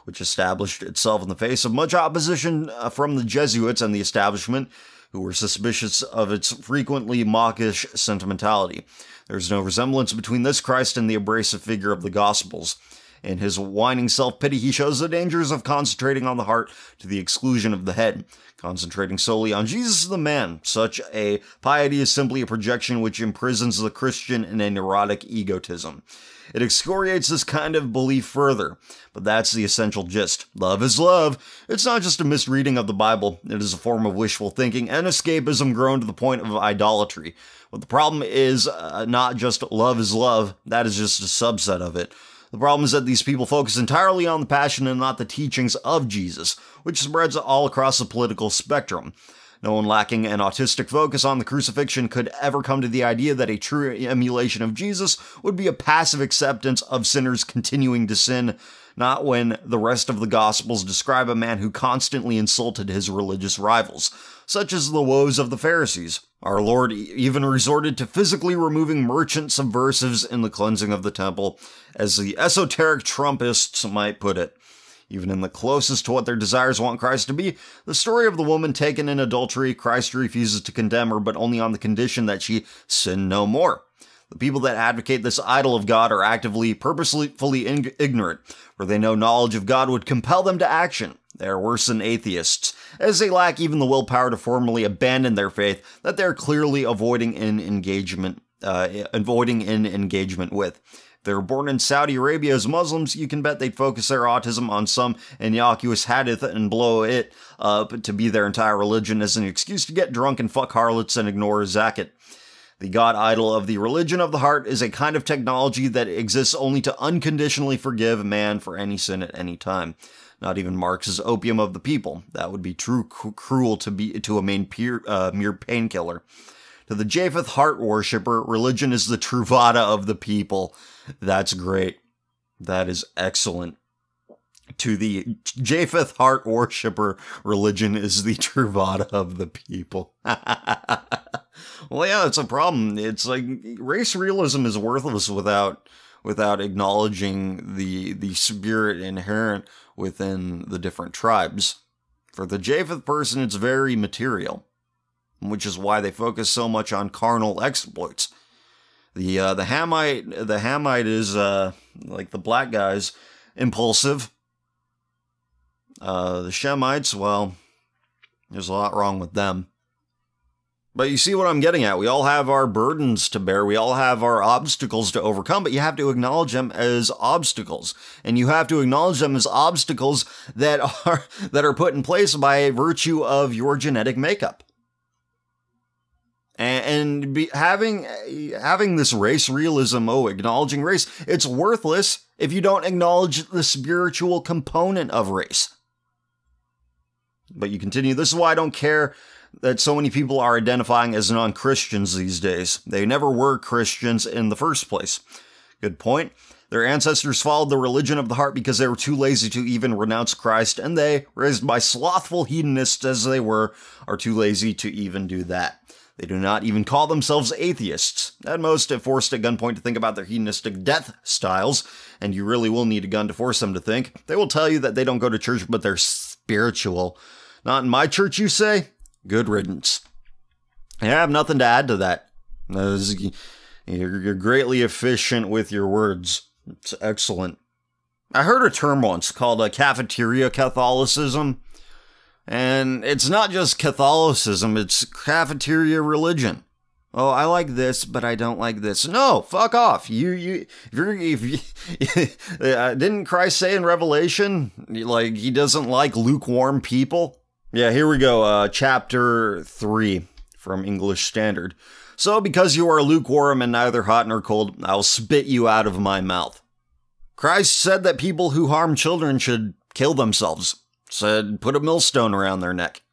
which established itself in the face of much opposition from the Jesuits and the establishment, who were suspicious of its frequently mawkish sentimentality. There's no resemblance between this Christ and the abrasive figure of the Gospels. In his whining self-pity, he shows the dangers of concentrating on the heart to the exclusion of the head. Concentrating solely on Jesus the man, such a piety is simply a projection which imprisons the Christian in a neurotic egotism. It excoriates this kind of belief further, but that's the essential gist. Love is love. It's not just a misreading of the Bible, it is a form of wishful thinking and escapism grown to the point of idolatry. But the problem is not just love is love, that is just a subset of it. The problem is that these people focus entirely on the passion and not the teachings of Jesus, which spreads all across the political spectrum. No one lacking an autistic focus on the crucifixion could ever come to the idea that a true emulation of Jesus would be a passive acceptance of sinners continuing to sin, not when the rest of the Gospels describe a man who constantly insulted his religious rivals, such as the woes of the Pharisees. Our Lord even resorted to physically removing merchant subversives in the cleansing of the temple, as the esoteric Trumpists might put it. Even in the closest to what their desires want Christ to be, the story of the woman taken in adultery, Christ refuses to condemn her, but only on the condition that she sin no more. The people that advocate this idol of God are actively, purposefully ignorant, for they know knowledge of God would compel them to action. They are worse than atheists, as they lack even the willpower to formally abandon their faith that they are clearly avoiding in engagement with. If they were born in Saudi Arabia as Muslims, you can bet they'd focus their autism on some innocuous hadith and blow it up to be their entire religion as an excuse to get drunk and fuck harlots and ignore zakat. The God idol of the religion of the heart is a kind of technology that exists only to unconditionally forgive man for any sin at any time. Not even Marx's opium of the people. That would be cruel to a mere painkiller. To the Japheth heart worshipper, religion is the Truvada of the people. That's great. That is excellent. To the Japheth heart worshipper, religion is the Truvada of the people. Well, yeah, it's a problem. It's like race realism is worthless without acknowledging the spirit inherent within the different tribes. For the Japheth person, it's very material, which is why they focus so much on carnal exploits. The Hamite is like the black guys, impulsive. The Shemites, well, there's a lot wrong with them. But you see what I'm getting at. We all have our burdens to bear. We all have our obstacles to overcome, but you have to acknowledge them as obstacles. And you have to acknowledge them as obstacles that are put in place by virtue of your genetic makeup. And having this race realism, acknowledging race, it's worthless if you don't acknowledge the spiritual component of race. But you continue. This is why I don't care that so many people are identifying as non-Christians these days. They never were Christians in the first place. Good point. Their ancestors followed the religion of the heart because they were too lazy to even renounce Christ, and they, raised by slothful hedonists as they were, are too lazy to even do that. They do not even call themselves atheists. At most, if forced at gunpoint to think about their hedonistic death styles, and you really will need a gun to force them to think, they will tell you that they don't go to church, but they're spiritual. Not in my church, you say? Good riddance. I have nothing to add to that. You're greatly efficient with your words. It's excellent. I heard a term once called cafeteria Catholicism. And it's not just Catholicism, it's cafeteria religion. Oh, I like this, but I don't like this. No, fuck off. Didn't Christ say in Revelation, like, he doesn't like lukewarm people? Yeah, here we go. Chapter 3 from English Standard. So, because you are lukewarm and neither hot nor cold, I'll spit you out of my mouth. Christ said that people who harm children should kill themselves. Said, put a millstone around their neck.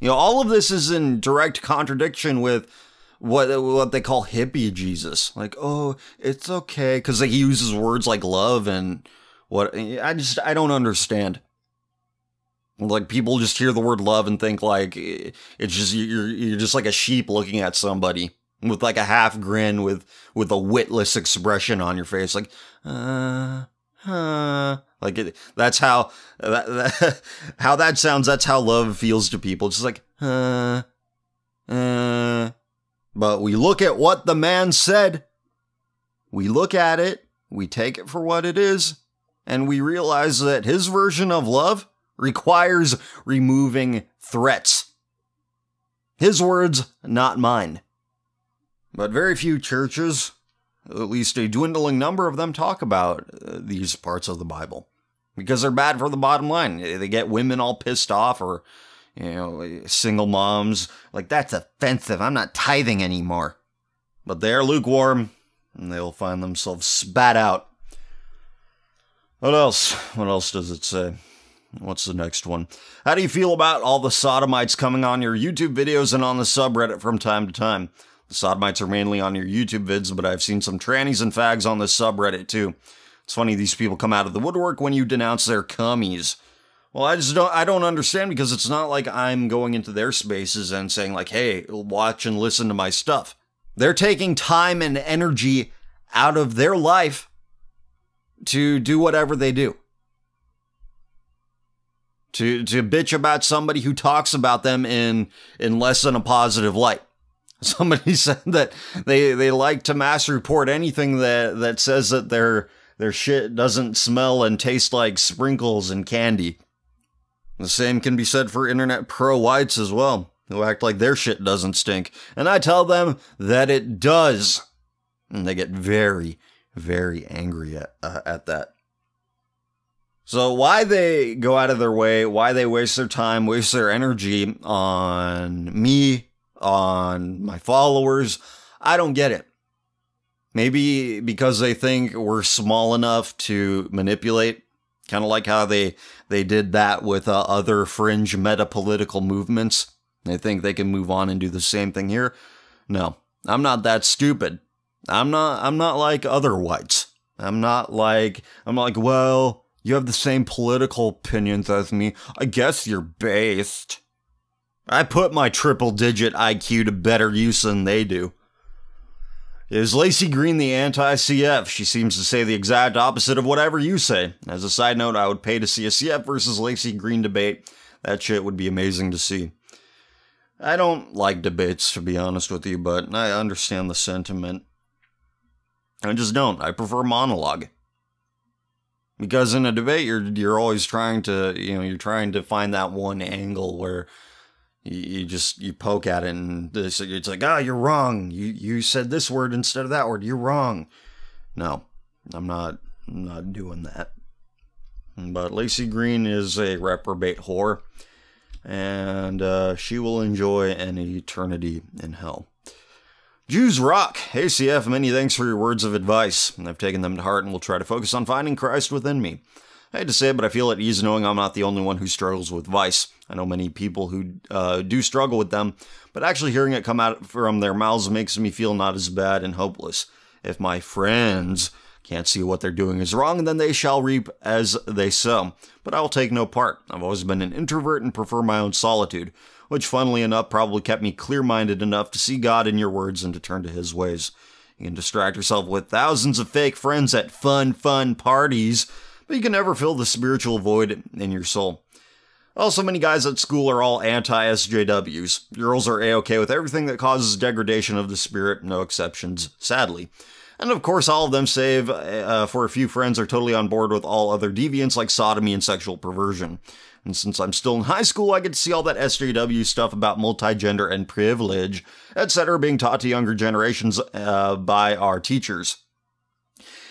You know, all of this is in direct contradiction with what they call hippie Jesus. Like, oh, it's okay, because he uses words like love and what. I don't understand. Like, people just hear the word love and think like it's just you're just like a sheep looking at somebody with like a half grin with a witless expression on your face, like like that's how how that sounds. That's how love feels to people. It's just like But we look at what the man said. We look at it, we take it for what it is, and we realize that his version of love requires removing threats. His words, not mine. But very few churches, at least a dwindling number of them, talk about these parts of the Bible. Because they're bad for the bottom line. They get women all pissed off, or, you know, single moms. Like, that's offensive. I'm not tithing anymore. But they're lukewarm, and they'll find themselves spat out. What else? What else does it say? What's the next one? How do you feel about all the sodomites coming on your YouTube videos and on the subreddit from time to time? The sodomites are mainly on your YouTube vids, but I've seen some trannies and fags on the subreddit too. It's funny these people come out of the woodwork when you denounce their cummies. Well, I don't understand, because it's not like I'm going into their spaces and saying like, hey, watch and listen to my stuff. They're taking time and energy out of their life to do whatever they do. To bitch about somebody who talks about them in less than a positive light. Somebody said that they like to mass report anything that says that their shit doesn't smell and taste like sprinkles and candy. The same can be said for internet pro-whites as well, who act like their shit doesn't stink. And I tell them that it does. And they get very, very angry at that. So why they go out of their way, why they waste their time, waste their energy on me, on my followers, I don't get it. Maybe because they think we're small enough to manipulate, kind of like how they did that with other fringe meta-political movements. They think they can move on and do the same thing here. No, I'm not that stupid. I'm not like other whites. I'm like, well, you have the same political opinions as me. I guess you're based. I put my triple-digit IQ to better use than they do. Is Lacey Green the anti-CF? She seems to say the exact opposite of whatever you say. As a side note, I would pay to see a CF versus Lacey Green debate. That shit would be amazing to see. I don't like debates, to be honest with you, but I understand the sentiment. I just don't. I prefer monologue. Because in a debate, you're always trying to find that one angle where you poke at it and it's like, you're wrong. You said this word instead of that word. You're wrong. No, I'm not doing that. But Lacey Green is a reprobate whore, and she will enjoy an eternity in hell. Jews rock. Hey CF, many thanks for your words of advice. I've taken them to heart and will try to focus on finding Christ within me. I hate to say it, but I feel at ease knowing I'm not the only one who struggles with vice. I know many people who do struggle with them, but actually hearing it come out from their mouths makes me feel not as bad and hopeless. If my friends can't see what they're doing is wrong, then they shall reap as they sow. But I will take no part. I've always been an introvert and prefer my own solitude, which funnily enough probably kept me clear-minded enough to see God in your words and to turn to his ways. You can distract yourself with thousands of fake friends at fun parties, but you can never fill the spiritual void in your soul. Also, many guys at school are all anti-SJWs. Girls are A-okay with everything that causes degradation of the spirit, no exceptions, sadly. And of course, all of them, save for a few friends, are totally on board with all other deviants like sodomy and sexual perversion. And since I'm still in high school, I get to see all that SJW stuff about multigender and privilege, etc. being taught to younger generations by our teachers.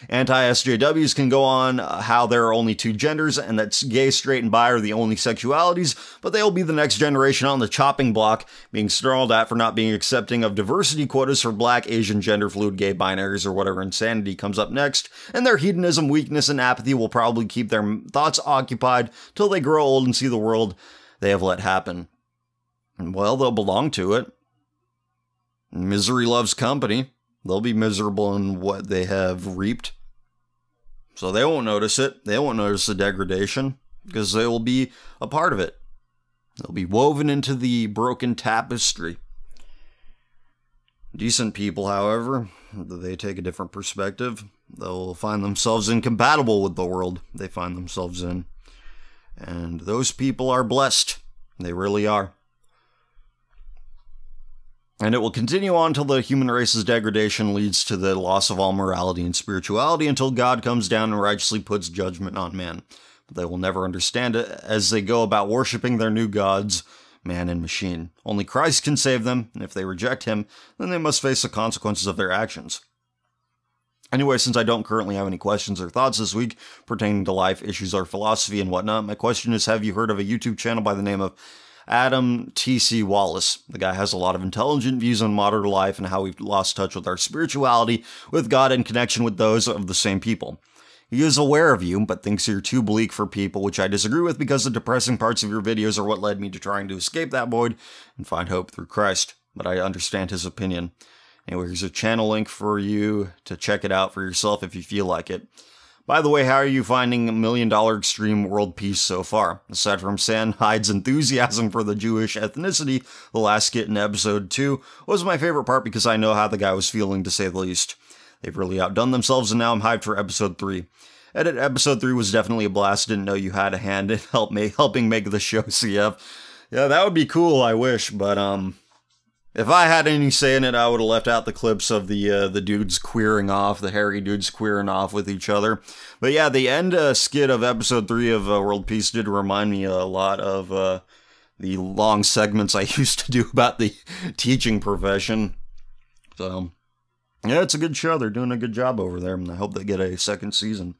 Anti-SJWs can go on how there are only two genders and that gay, straight, and bi are the only sexualities, but they will be the next generation on the chopping block, being snarled at for not being accepting of diversity quotas for black, Asian, gender fluid, gay, binaries, or whatever insanity comes up next, and their hedonism, weakness, and apathy will probably keep their thoughts occupied till they grow old and see the world they have let happen. And well, they'll belong to it. Misery loves company. They'll be miserable in what they have reaped. So they won't notice it. They won't notice the degradation because they will be a part of it. They'll be woven into the broken tapestry. Decent people, however, they take a different perspective. They'll find themselves incompatible with the world they find themselves in. And those people are blessed. They really are. And it will continue on until the human race's degradation leads to the loss of all morality and spirituality until God comes down and righteously puts judgment on man. But they will never understand it as they go about worshiping their new gods, man and machine. Only Christ can save them, and if they reject him, then they must face the consequences of their actions. Anyway, since I don't currently have any questions or thoughts this week pertaining to life, issues, or philosophy and whatnot, my question is, have you heard of a YouTube channel by the name of Adam T.C. Wallace? The guy has a lot of intelligent views on modern life and how we've lost touch with our spirituality, with God, in connection with those of the same people. He is aware of you, but thinks you're too bleak for people, which I disagree with because the depressing parts of your videos are what led me to trying to escape that void and find hope through Christ. But I understand his opinion. Anyway, here's a channel link for you to check it out for yourself if you feel like it. By the way, how are you finding $1 Million Extreme World Peace so far? Aside from San Hyde's enthusiasm for the Jewish ethnicity, the last skit in episode 2 was my favorite part because I know how the guy was feeling, to say the least. They've really outdone themselves, and now I'm hyped for episode 3. Episode 3 was definitely a blast. Didn't know you had a hand in helping make the show, CF. Yeah, that would be cool, I wish, but if I had any say in it, I would have left out the clips of the dudes queering off, the hairy dudes queering off with each other. But yeah, the end skit of episode 3 of World Peace did remind me a lot of the long segments I used to do about the teaching profession. So yeah, it's a good show. They're doing a good job over there, and I hope they get a second season.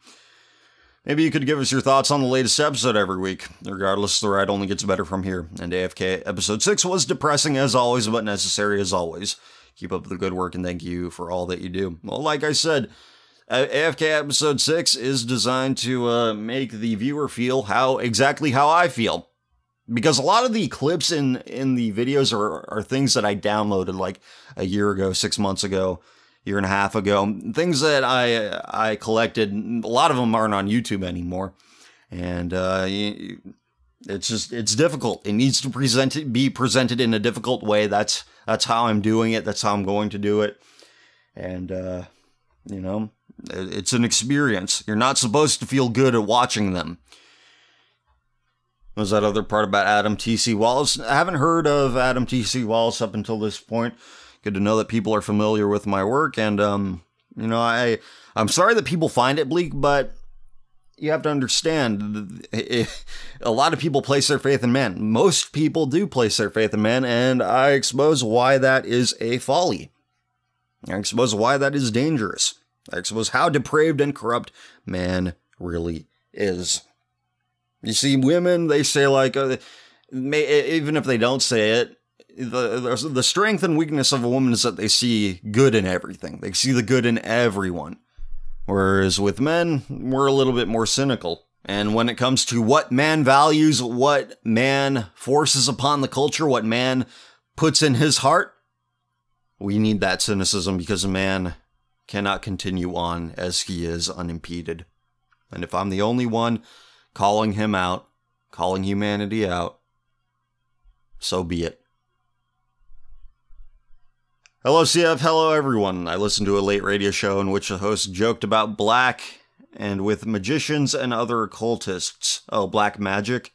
Maybe you could give us your thoughts on the latest episode every week. Regardless, the ride only gets better from here. And AFK episode 6 was depressing as always, but necessary as always. Keep up the good work, and thank you for all that you do. Well, like I said, AFK episode 6 is designed to make the viewer feel exactly how I feel. Because a lot of the clips in the videos are things that I downloaded like a year ago, 6 months ago, year and a half ago. Things that I collected. A lot of them aren't on YouTube anymore. And it's difficult. It needs to be presented in a difficult way. That's how I'm doing it. That's how I'm going to do it. And, you know, it's an experience. You're not supposed to feel good at watching them. Was that other part about Adam T.C. Wallace? I haven't heard of Adam T.C. Wallace up until this point. Good to know that people are familiar with my work, and, you know, I'm sorry that people find it bleak, but you have to understand, a lot of people place their faith in man. Most people do place their faith in man, and I expose why that is a folly. I expose why that is dangerous. I expose how depraved and corrupt man really is. You see, women, they say, like, even if they don't say it, the strength and weakness of a woman is that they see good in everything. They see the good in everyone. Whereas with men, we're a little bit more cynical. And when it comes to what man values, what man forces upon the culture, what man puts in his heart, we need that cynicism because a man cannot continue on as he is unimpeded. And if I'm the only one calling him out, calling humanity out, so be it. Hello CF, hello everyone. I listened to a late radio show in which the host joked about black and with magicians and other occultists. Oh, black magic.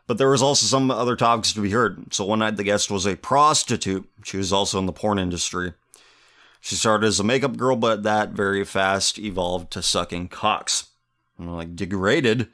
But there was also some other topics to be heard. So one night the guest was a prostitute. She was also in the porn industry. She started as a makeup girl, but that very fast evolved to sucking cocks. Like, degraded.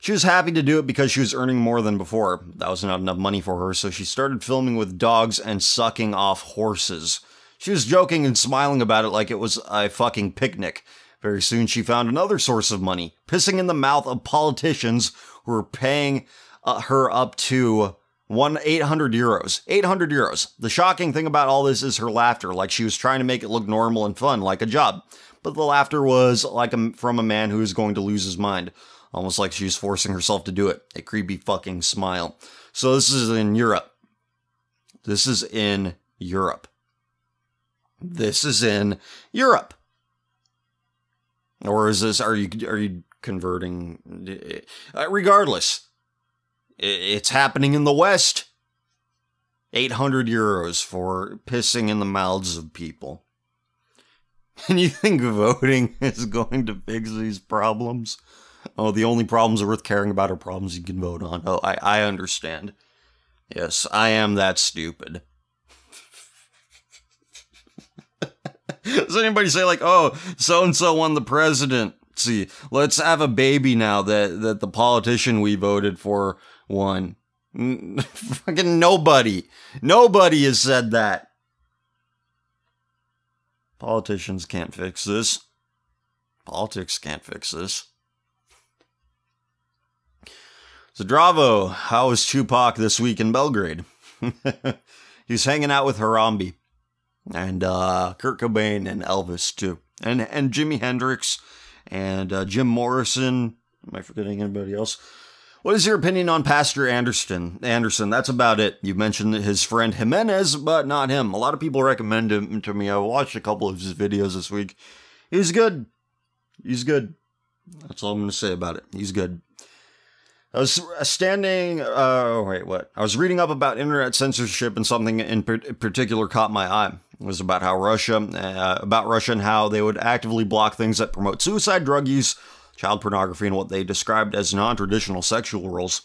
She was happy to do it because she was earning more than before. That was not enough money for her, so she started filming with dogs and sucking off horses. She was joking and smiling about it like it was a fucking picnic. Very soon she found another source of money, pissing in the mouth of politicians who were paying her up to 800 euros. 800 euros. The shocking thing about all this is her laughter, like she was trying to make it look normal and fun, like a job. But the laughter was like from a man who is going to lose his mind. Almost like she was forcing herself to do it. A creepy fucking smile. So this is in Europe. This is in Europe. This is in Europe. Or is this, are you converting? Regardless, it's happening in the West. 800 euros for pissing in the mouths of people. And you think voting is going to fix these problems? Oh, the only problems worth caring about are problems you can vote on. Oh, I understand. Yes, I am that stupid. Does anybody say like, oh, so-and-so won the president? See, let's have a baby now that the politician we voted for won. Fucking nobody. Nobody has said that. Politicians can't fix this. Politics can't fix this. Zdravo, how was Tupac this week in Belgrade? He's hanging out with Harambe. And Kurt Cobain and Elvis, too. And Jimi Hendrix and Jim Morrison. Am I forgetting anybody else? What is your opinion on Pastor Anderson? That's about it. You mentioned his friend Jimenez, but not him. A lot of people recommend him to me. I watched a couple of his videos this week. He's good. He's good. That's all I'm going to say about it. He's good. I was I was reading up about internet censorship, and something in particular caught my eye. It was about how Russia and how they would actively block things that promote suicide, drug use, child pornography, and what they described as non-traditional sexual roles.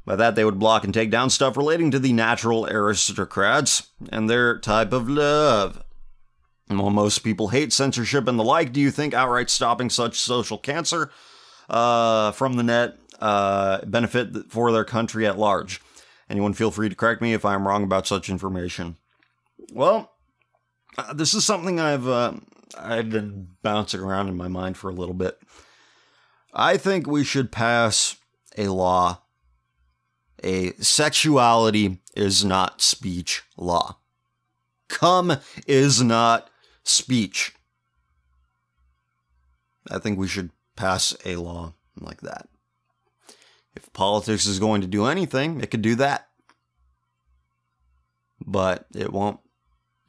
By that, they would block and take down stuff relating to the natural aristocrats and their type of love. And while most people hate censorship and the like, do you think outright stopping such social cancer from the net benefit for their country at large? Anyone feel free to correct me if I'm wrong about such information. Well, this is something I've been bouncing around in my mind for a little bit. I think we should pass a law, a sexuality is not speech law. Cum is not speech. I think we should pass a law like that. If politics is going to do anything, it could do that. But it won't.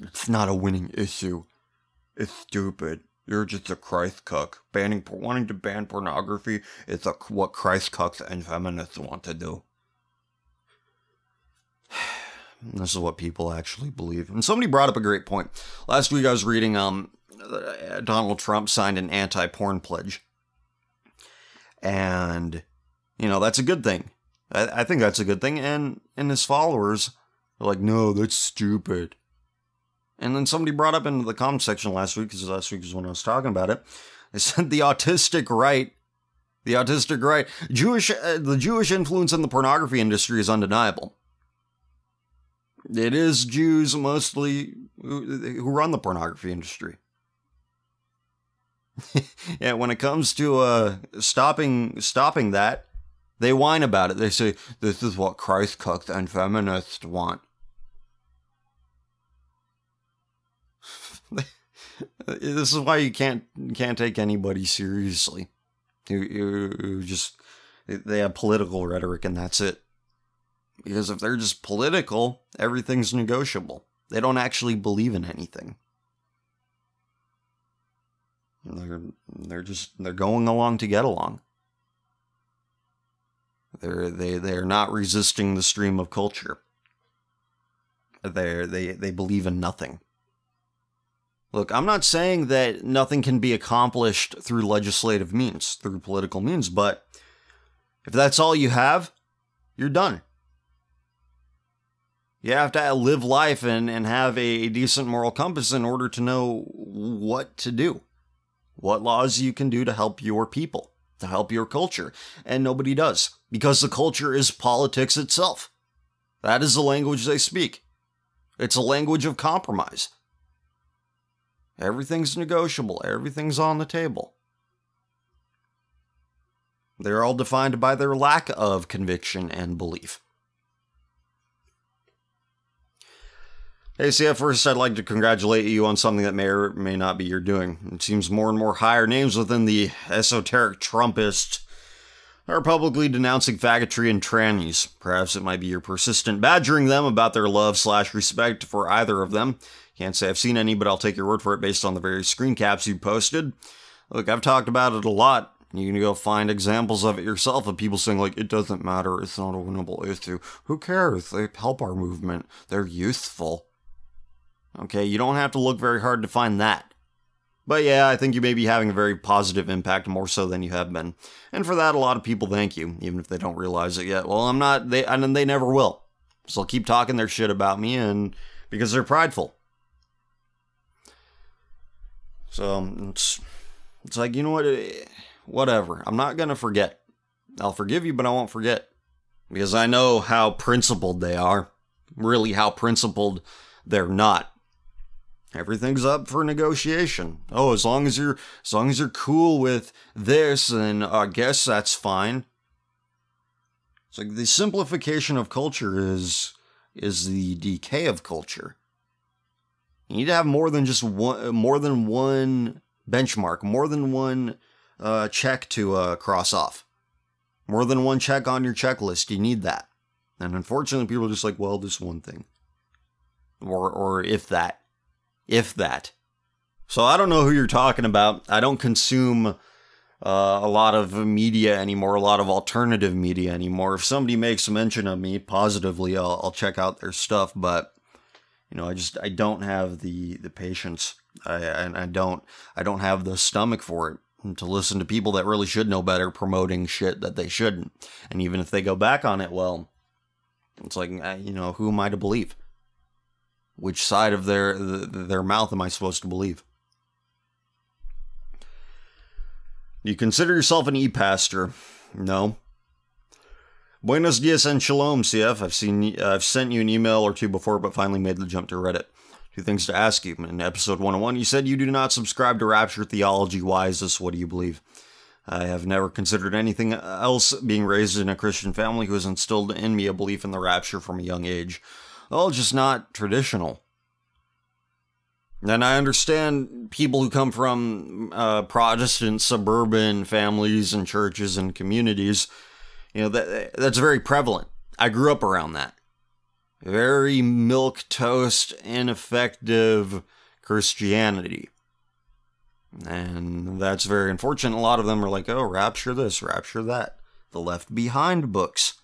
It's not a winning issue. It's stupid. You're just a Christ cuck. Wanting to ban pornography is what Christ cucks and feminists want to do. This is what people actually believe. And somebody brought up a great point. Last week I was reading Donald Trump signed an anti-porn pledge. And, that's a good thing. I think that's a good thing. And his followers are like, no, that's stupid. And then somebody brought up into the comment section last week, because last week is when I was talking about it, they said the autistic right, the Jewish influence in the pornography industry is undeniable. It is Jews mostly who run the pornography industry. Yeah, when it comes to stopping that, they whine about it. They say, this is what Christ cucks and feminists want. This is why you can't take anybody seriously. You just, they have political rhetoric and that's it. Because if they're just political, everything's negotiable. They don't actually believe in anything. They're going along to get along. They're not resisting the stream of culture. They believe in nothing. Look, I'm not saying that nothing can be accomplished through legislative means, through political means, but if that's all you have, you're done. You have to live life and have a decent moral compass in order to know what to do. What laws you can do to help your people. to help your culture. And nobody does, because the culture is politics itself. That is the language they speak. It's a language of compromise. Everything's negotiable. Everything's on the table. They're all defined by their lack of conviction and belief. Hey, CF, first I'd like to congratulate you on something that may or may not be your doing. It seems more and more higher names within the esoteric Trumpists are publicly denouncing faggotry and trannies. Perhaps it might be your persistent badgering them about their love/respect for either of them. Can't say I've seen any, but I'll take your word for it based on the various screen caps you posted. Look, I've talked about it a lot. You can go find examples of it yourself of people saying, like, it doesn't matter, it's not a winnable issue. Who cares? They help our movement. They're youthful. Okay, you don't have to look very hard to find that. But yeah, I think you may be having a very positive impact, more so than you have been. And for that, a lot of people thank you, even if they don't realize it yet. Well, I'm not, and they never will. So they'll keep talking their shit about me, and because they're prideful. So, it's like, you know what, whatever. I'm not going to forget. I'll forgive you, but I won't forget. Because I know how principled they are. Really, how principled they're not. Everything's up for negotiation. Oh, as long as you're cool with this, then I guess that's fine. It's like the simplification of culture is the decay of culture. You need to have more than one benchmark, more than one check to cross off, more than one check on your checklist. You need that, and unfortunately, people are just like, well, this one thing, or if that. So I don't know who you're talking about. I don't consume a lot of media anymore, a lot of alternative media anymore. If somebody makes mention of me positively, I'll check out their stuff. But you know, I don't have the patience. I don't have the stomach for it, and to listen to people that really should know better promoting shit that they shouldn't. And even if they go back on it, well, it's like, you know, who am I to believe? Which side of their mouth am I supposed to believe? Do you consider yourself an e-pastor? No. Buenos dias and shalom, CF. I've sent you an email or two before, but finally made the jump to Reddit. Two things to ask you. In episode 101, you said you do not subscribe to rapture theology. Why is this? What do you believe? I have never considered anything else, being raised in a Christian family who has instilled in me a belief in the rapture from a young age. Well, just not traditional. And I understand people who come from Protestant suburban families and churches and communities, you know, that's very prevalent. I grew up around that. Very milquetoast, ineffective Christianity. And that's very unfortunate. A lot of them are like, oh, rapture this, rapture that. The Left Behind books.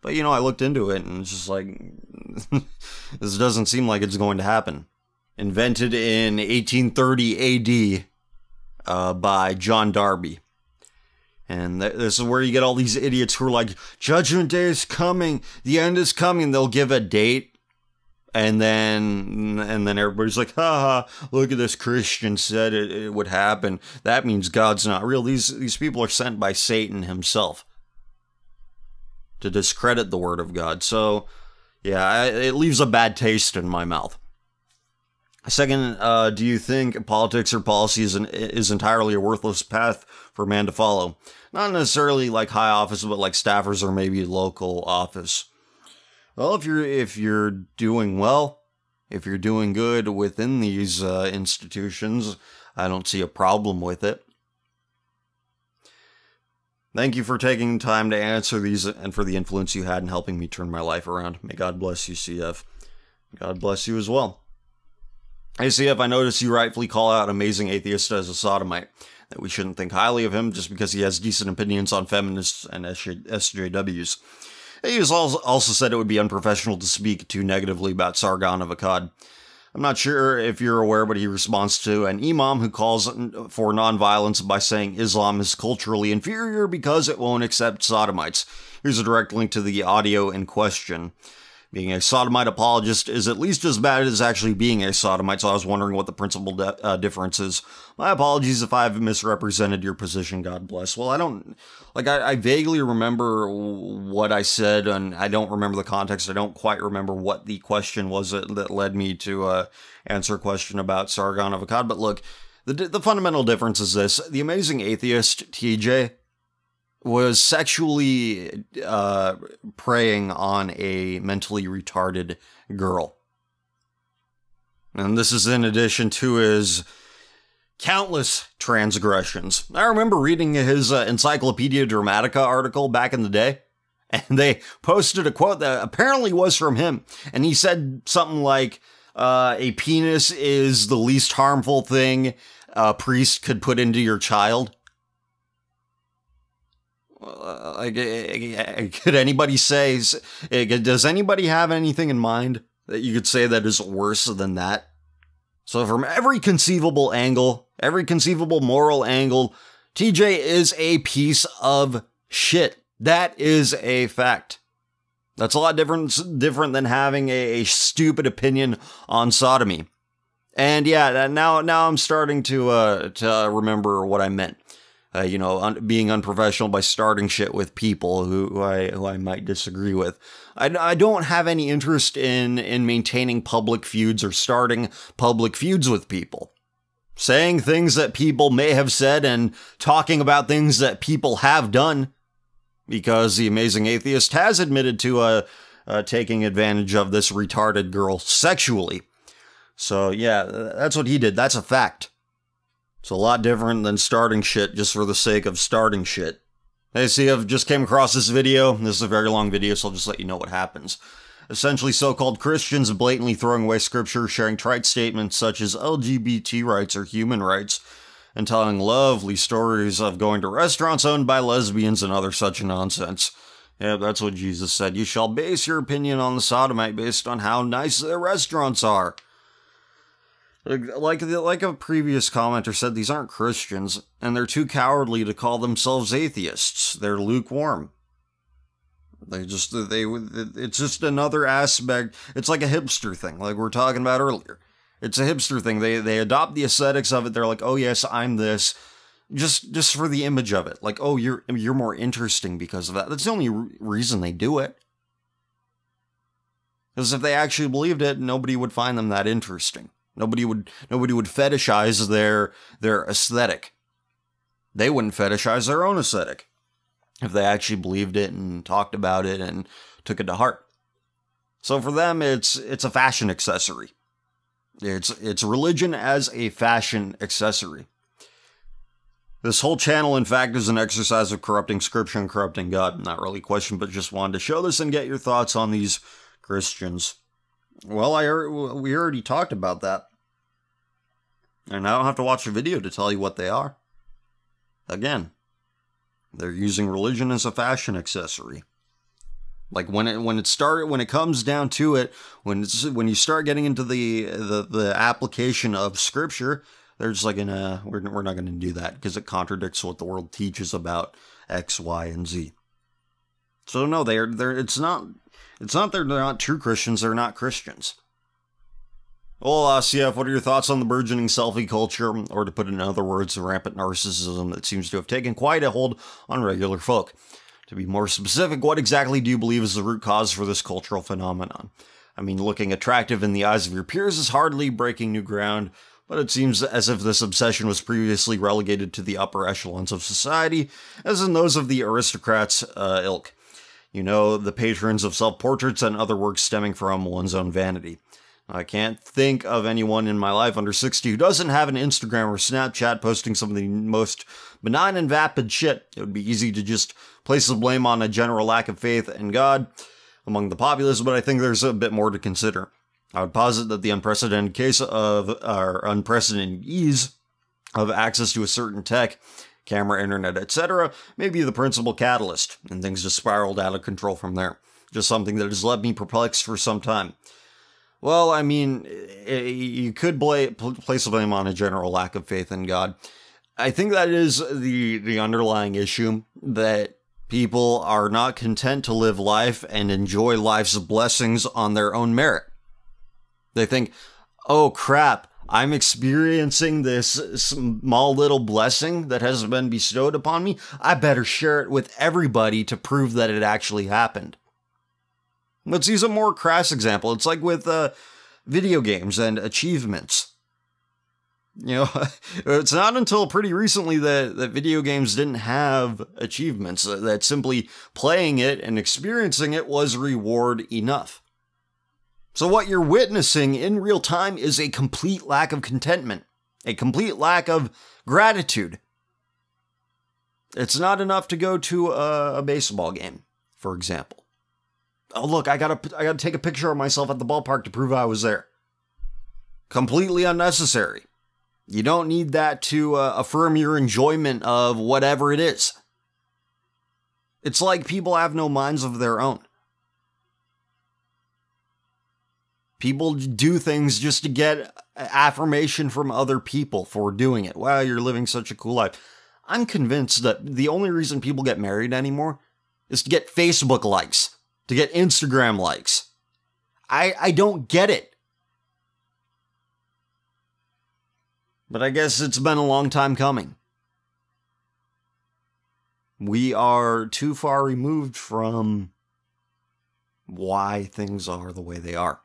But, you know, I looked into it and it's just like, this doesn't seem like it's going to happen. Invented in 1830 AD by John Darby. And this is where you get all these idiots who are like, Judgment Day is coming, the end is coming. They'll give a date, and then everybody's like, haha, look at this, Christian said it would happen. That means God's not real. These people are sent by Satan himself to discredit the word of God. So, yeah, it leaves a bad taste in my mouth. Second, do you think politics or policy is entirely a worthless path for man to follow? Not necessarily like high office, but like staffers or maybe local office. Well, if you're doing well, if you're doing good within these institutions, I don't see a problem with it. Thank you for taking time to answer these and for the influence you had in helping me turn my life around. May God bless you, CF. God bless you as well. Hey, CF, I notice you rightfully call out Amazing Atheist as a sodomite, that we shouldn't think highly of him just because he has decent opinions on feminists and SJWs. He has also said it would be unprofessional to speak too negatively about Sargon of Akkad. I'm not sure if you're aware, but he responds to an imam who calls for nonviolence by saying Islam is culturally inferior because it won't accept sodomites. Here's a direct link to the audio in question. Being a sodomite apologist is at least as bad as actually being a sodomite, so I was wondering what the principal difference is. My apologies if I've misrepresented your position, God bless. Well, I vaguely remember what I said, and I don't remember the context. I don't quite remember what the question was that led me to answer a question about Sargon of Akkad. But look, the fundamental difference is this. The amazing atheist, TJ, was sexually preying on a mentally retarded girl. And this is in addition to his countless transgressions. I remember reading his Encyclopedia Dramatica article back in the day, and they posted a quote that apparently was from him. And he said something like, a penis is the least harmful thing a priest could put into your child. Could anybody say, does anybody have anything in mind that you could say that is worse than that? So from every conceivable angle, every conceivable moral angle, TJ is a piece of shit. That is a fact. That's a lot different than having a stupid opinion on sodomy. And yeah, now I'm starting to remember what I meant. Being unprofessional by starting shit with people who I might disagree with. I don't have any interest in maintaining public feuds or starting public feuds with people. Saying things that people may have said and talking about things that people have done, because the amazing atheist has admitted to taking advantage of this retarded girl sexually. So yeah, that's what he did. That's a fact. It's a lot different than starting shit just for the sake of starting shit. Hey, see, I've just came across this video. This is a very long video, so I'll just let you know what happens. Essentially, so-called Christians blatantly throwing away scripture, sharing trite statements such as LGBT rights or human rights, and telling lovely stories of going to restaurants owned by lesbians and other such nonsense. Yeah, that's what Jesus said. You shall base your opinion on the sodomite based on how nice their restaurants are. Like a previous commenter said, these aren't Christians, and they're too cowardly to call themselves atheists. They're lukewarm. It's just another aspect. It's like a hipster thing, like we were talking about earlier. It's a hipster thing. They adopt the aesthetics of it. They're like, oh yes, I'm this. Just for the image of it. Like, oh, you're more interesting because of that. That's the only reason they do it. Because if they actually believed it, nobody would find them that interesting. Nobody would fetishize their aesthetic. They wouldn't fetishize their own aesthetic if they actually believed it and talked about it and took it to heart. So for them, it's a fashion accessory. It's religion as a fashion accessory. This whole channel, in fact, is an exercise of corrupting scripture and corrupting God. Not really a question, but just wanted to show this and get your thoughts on these Christians. Well, we already talked about that. And I don't have to watch a video to tell you what they are. Again, they're using religion as a fashion accessory. Like when it comes down to it, when you start getting into the application of scripture, they're just like, we're not going to do that because it contradicts what the world teaches about X, Y, and Z. So no, it's not they're not true Christians, they're not Christians. Well, CF, what are your thoughts on the burgeoning selfie culture, or to put it in other words, the rampant narcissism that seems to have taken quite a hold on regular folk? To be more specific, what exactly do you believe is the root cause for this cultural phenomenon? I mean, looking attractive in the eyes of your peers is hardly breaking new ground, but it seems as if this obsession was previously relegated to the upper echelons of society, as in those of the aristocrats' ilk. You know, the patrons of self-portraits and other works stemming from one's own vanity. I can't think of anyone in my life under 60 who doesn't have an Instagram or Snapchat posting some of the most benign and vapid shit. It would be easy to just place the blame on a general lack of faith in God among the populace, but I think there's a bit more to consider. I would posit that the unprecedented ease of access to a certain tech, camera, internet, etc., may be the principal catalyst, and things just spiraled out of control from there. Just something that has left me perplexed for some time. Well, I mean, you could place the blame on a general lack of faith in God. I think that is the underlying issue, that People are not content to live life and enjoy life's blessings on their own merit. They think, oh crap, I'm experiencing this small little blessing that has been bestowed upon me. I better share it with everybody to prove that it actually happened. Let's use a more crass example. It's like with video games and achievements. You know, it's not until pretty recently that video games didn't have achievements, that simply playing it and experiencing it was reward enough. So what you're witnessing in real time is a complete lack of contentment, a complete lack of gratitude. It's not enough to go to a baseball game, for example. Oh look, I gotta take a picture of myself at the ballpark to prove I was there. Completely unnecessary. You don't need that to affirm your enjoyment of whatever it is. It's like people have no minds of their own. People do things just to get affirmation from other people for doing it. Wow, you're living such a cool life. I'm convinced that the only reason people get married anymore is to get Facebook likes, to get Instagram likes. I don't get it. But I guess it's been a long time coming. We are too far removed from why things are the way they are.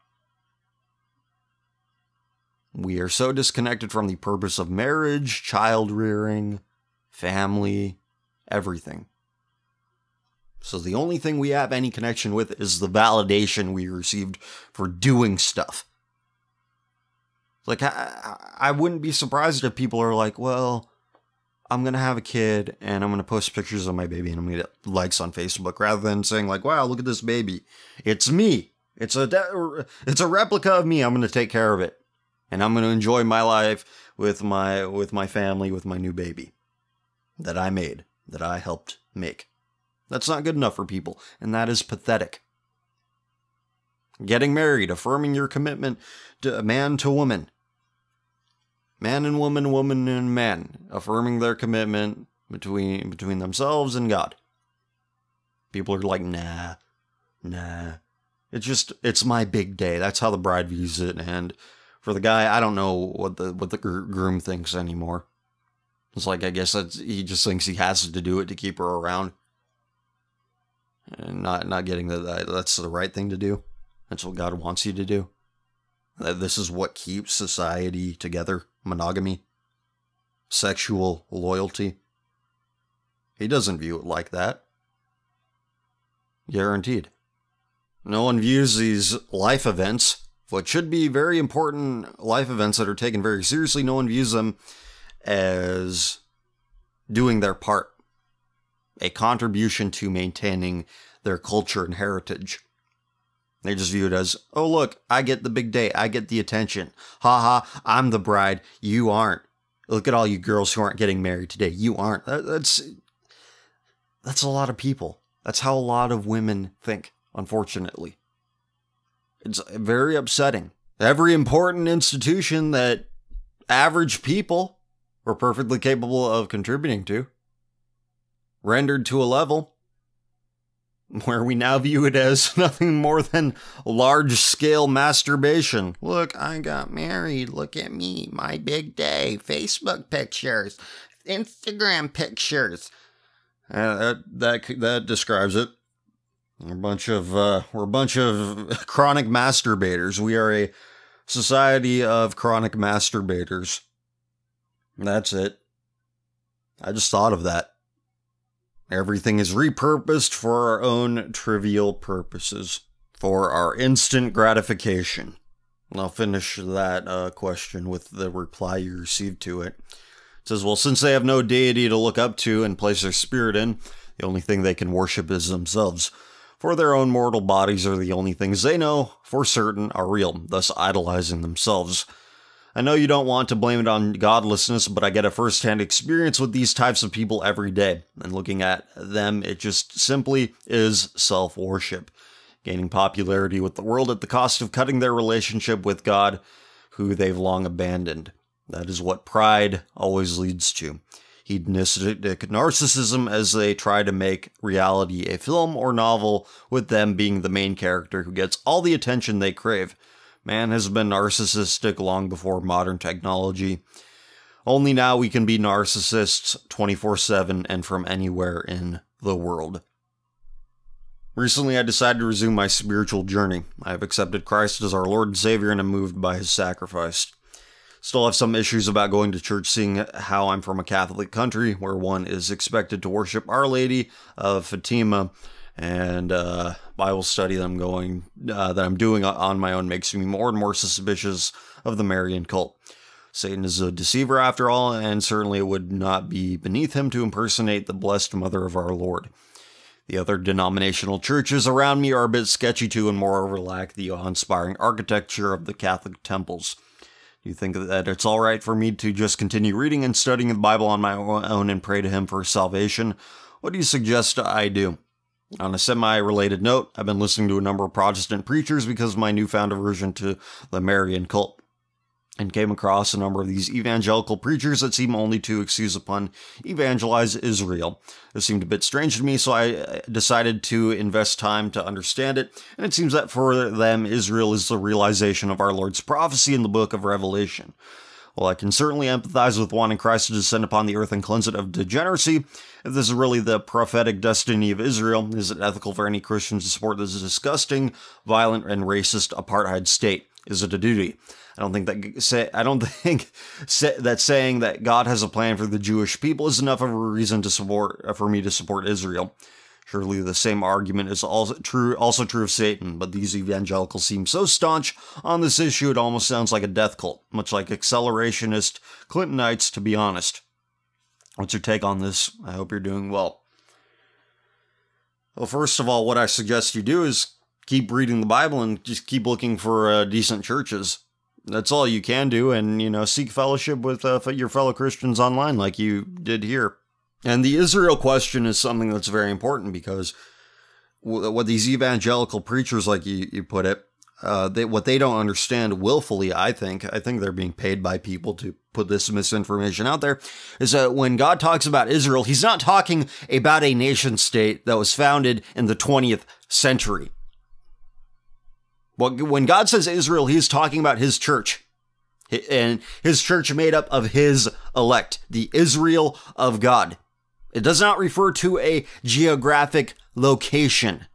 We are so disconnected from the purpose of marriage, child rearing, family, everything. So the only thing we have any connection with is the validation we received for doing stuff. Like, I wouldn't be surprised if people are like, well, I'm going to have a kid and I'm going to post pictures of my baby and I'm going to get likes on Facebook, rather than saying like, wow, look at this baby. It's me. It's a replica of me. I'm going to take care of it. And I'm going to enjoy my life with my family, with my new baby that I made, that I helped make. That's not good enough for people, and that is pathetic. Getting married, affirming your commitment to man to woman. Man and woman, woman and man, affirming their commitment between themselves and God. People are like, nah. It's my big day. That's how the bride views it. And for the guy, I don't know what the groom thinks anymore. It's like, I guess he just thinks he has to do it to keep her around. And not getting that's the right thing to do. That's what God wants you to do. This is what keeps society together. Monogamy. Sexual loyalty. He doesn't view it like that. Guaranteed. No one views these life events, what should be very important life events that are taken very seriously, no one views them as doing their part. A contribution to maintaining their culture and heritage. They just view it as, oh look, I get the big day, I get the attention. Haha, I'm the bride, you aren't. Look at all you girls who aren't getting married today, you aren't. That's a lot of people. That's how a lot of women think, unfortunately. It's very upsetting. Every important institution that average people were perfectly capable of contributing to, rendered to a level where we now view it as nothing more than large-scale masturbation. Look, I got married. Look at me. My big day. Facebook pictures. Instagram pictures. That describes it. We're a bunch of chronic masturbators. We are a society of chronic masturbators. That's it. I just thought of that. Everything is repurposed for our own trivial purposes, for our instant gratification. And I'll finish that question with the reply you received to it. It says, well, since they have no deity to look up to and place their spirit in, the only thing they can worship is themselves. For their own mortal bodies are the only things they know for certain are real, thus idolizing themselves. I know you don't want to blame it on godlessness, but I get a first-hand experience with these types of people every day. And looking at them, it just simply is self-worship. Gaining popularity with the world at the cost of cutting their relationship with God, who they've long abandoned. That is what pride always leads to. hedonistic narcissism as they try to make reality a film or novel, with them being the main character who gets all the attention they crave. Man has been narcissistic long before modern technology. Only now we can be narcissists 24/7 and from anywhere in the world. Recently, I decided to resume my spiritual journey. I have accepted Christ as our Lord and Savior and am moved by his sacrifice. Still have some issues about going to church, seeing how I'm from a Catholic country where one is expected to worship Our Lady of Fatima, and Bible study that I'm doing on my own makes me more and more suspicious of the Marian cult. Satan is a deceiver after all, and certainly it would not be beneath him to impersonate the Blessed Mother of our Lord. The other denominational churches around me are a bit sketchy too, and moreover lack the awe-inspiring architecture of the Catholic temples. Do you think that it's alright for me to just continue reading and studying the Bible on my own and pray to him for salvation? What do you suggest I do? On a semi-related note, I've been listening to a number of Protestant preachers because of my newfound aversion to the Marian cult, and came across a number of these evangelical preachers that seem only to excuse upon evangelize Israel. This seemed a bit strange to me, so I decided to invest time to understand it, and it seems that for them, Israel is the realization of our Lord's prophecy in the book of Revelation. While I can certainly empathize with wanting Christ to descend upon the earth and cleanse it of degeneracy, if this is really the prophetic destiny of Israel, is it ethical for any Christians to support this disgusting, violent, and racist apartheid state? Is it a duty? I don't think that saying that God has a plan for the Jewish people is enough of a reason for me to support Israel. Surely the same argument is also true of Satan, but these evangelicals seem so staunch on this issue it almost sounds like a death cult, much like accelerationist Clintonites, to be honest. What's your take on this? I hope you're doing well. Well, first of all, what I suggest you do is keep reading the Bible and just keep looking for decent churches. That's all you can do, and, seek fellowship with your fellow Christians online like you did here. And the Israel question is something that's very important because what these evangelical preachers, like you put it, what they don't understand willfully, I think they're being paid by people to put this misinformation out there, is that when God talks about Israel, he's not talking about a nation state that was founded in the 20th century. When God says Israel, he's talking about his church. And his church made up of his elect, the Israel of God. It does not refer to a geographic location.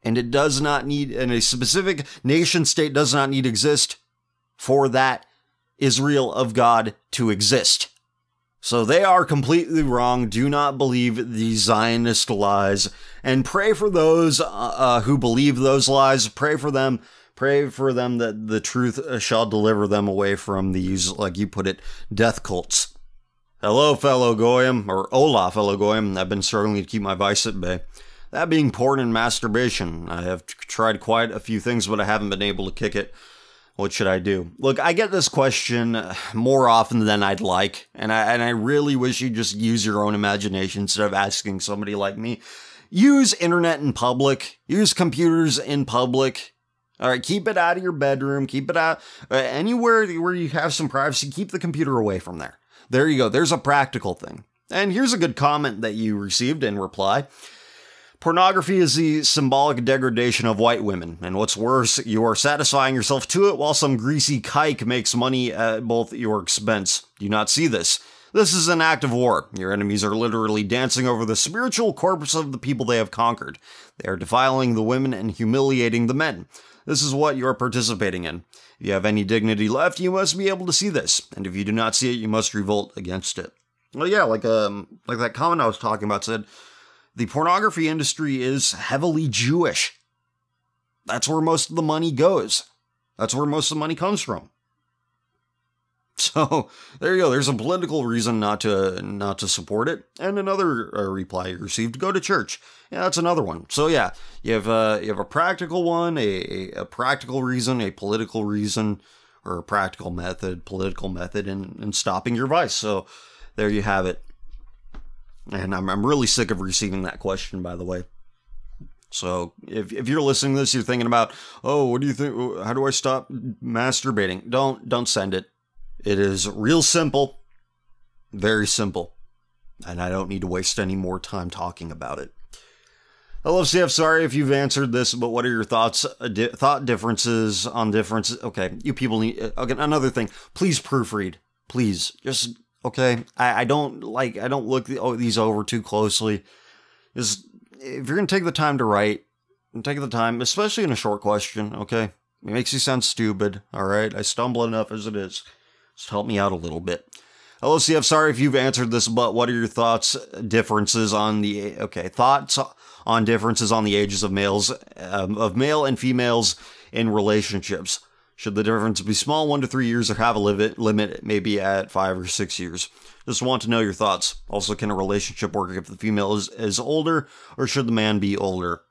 And it does not need, and a specific nation state does not need to exist for that Israel of God to exist. So they are completely wrong. Do not believe these Zionist lies, and pray for those who believe those lies. Pray for them that the truth shall deliver them away from these, like you put it, death cults. Hello, fellow Goyim, or hola, fellow Goyim. I've been struggling to keep my vice at bay. That being porn and masturbation. I have tried quite a few things, but I haven't been able to kick it. What should I do? Look, I get this question more often than I'd like, and I really wish you'd just use your own imagination instead of asking somebody like me. Use internet in public. Use computers in public. All right, keep it out of your bedroom. Keep it out anywhere where you have some privacy. Keep the computer away from there. There you go. There's a practical thing. And here's a good comment that you received in reply. Pornography is the symbolic degradation of white women, and what's worse, you are satisfying yourself to it while some greasy kike makes money at both your expense. Do you not see this? This is an act of war. Your enemies are literally dancing over the spiritual corpse of the people they have conquered. They are defiling the women and humiliating the men. This is what you are participating in. If you have any dignity left, you must be able to see this, and if you do not see it, you must revolt against it. Well, yeah, like that comment I was talking about said, the pornography industry is heavily Jewish. That's where most of the money goes. That's where most of the money comes from. So there you go. There's a political reason not to support it, and another reply you received: go to church. Yeah, that's another one. So yeah, you have a practical one, a practical reason, a political reason, or a practical method, political method, in stopping your vice. So there you have it. And I'm really sick of receiving that question, by the way. So if you're listening to this, you're thinking about, oh, what do you think? How do I stop masturbating? Don't send it. It is real simple. Very simple. And I don't need to waste any more time talking about it. Hello, CF. Sorry if you've answered this, but what are your thoughts, thought differences on differences? Okay, you people need... Okay, another thing. Please proofread. Please. Just... Okay? I don't look these over too closely. Just... If you're going to take the time to write, take the time, especially in a short question, okay? It makes you sound stupid, alright? I stumble enough as it is. Just help me out a little bit. Hello, CF. Sorry if you've answered this, but what are your thoughts, differences on the... Okay, thoughts on differences on the ages of males, of male and females in relationships. Should the difference be small, 1 to 3 years, or have a limit maybe at 5 or 6 years? Just want to know your thoughts. Also, can a relationship work if the female is older, or should the man be older?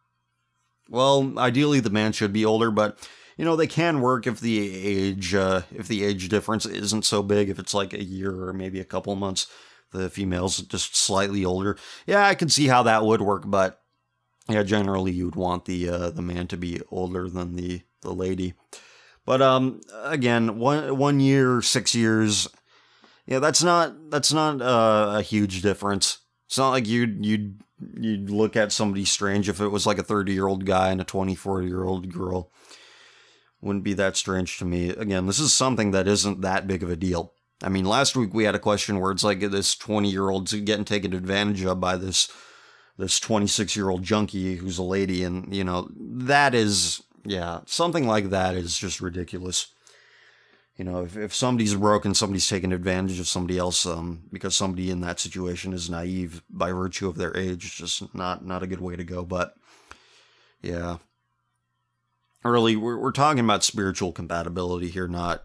Well, ideally the man should be older, but you know, they can work if the age difference isn't so big, if it's like a year or maybe a couple months. The female's just slightly older. Yeah, I can see how that would work, but yeah, generally you would want the man to be older than the lady. But again, 1 year, 6 years, yeah, that's not a huge difference. It's not like you'd look at somebody strange if it was like a 30-year-old guy and a 24-year-old girl. Wouldn't be that strange to me. Again, this is something that isn't that big of a deal. I mean, last week we had a question where it's like this 20-year-old's getting taken advantage of by this 26-year-old junkie who's a lady, and, you know, that is, yeah, something like that is just ridiculous. You know, if somebody's broken, somebody's taking advantage of somebody else, because somebody in that situation is naive by virtue of their age, it's just not a good way to go, but, yeah. Really, we're talking about spiritual compatibility here, not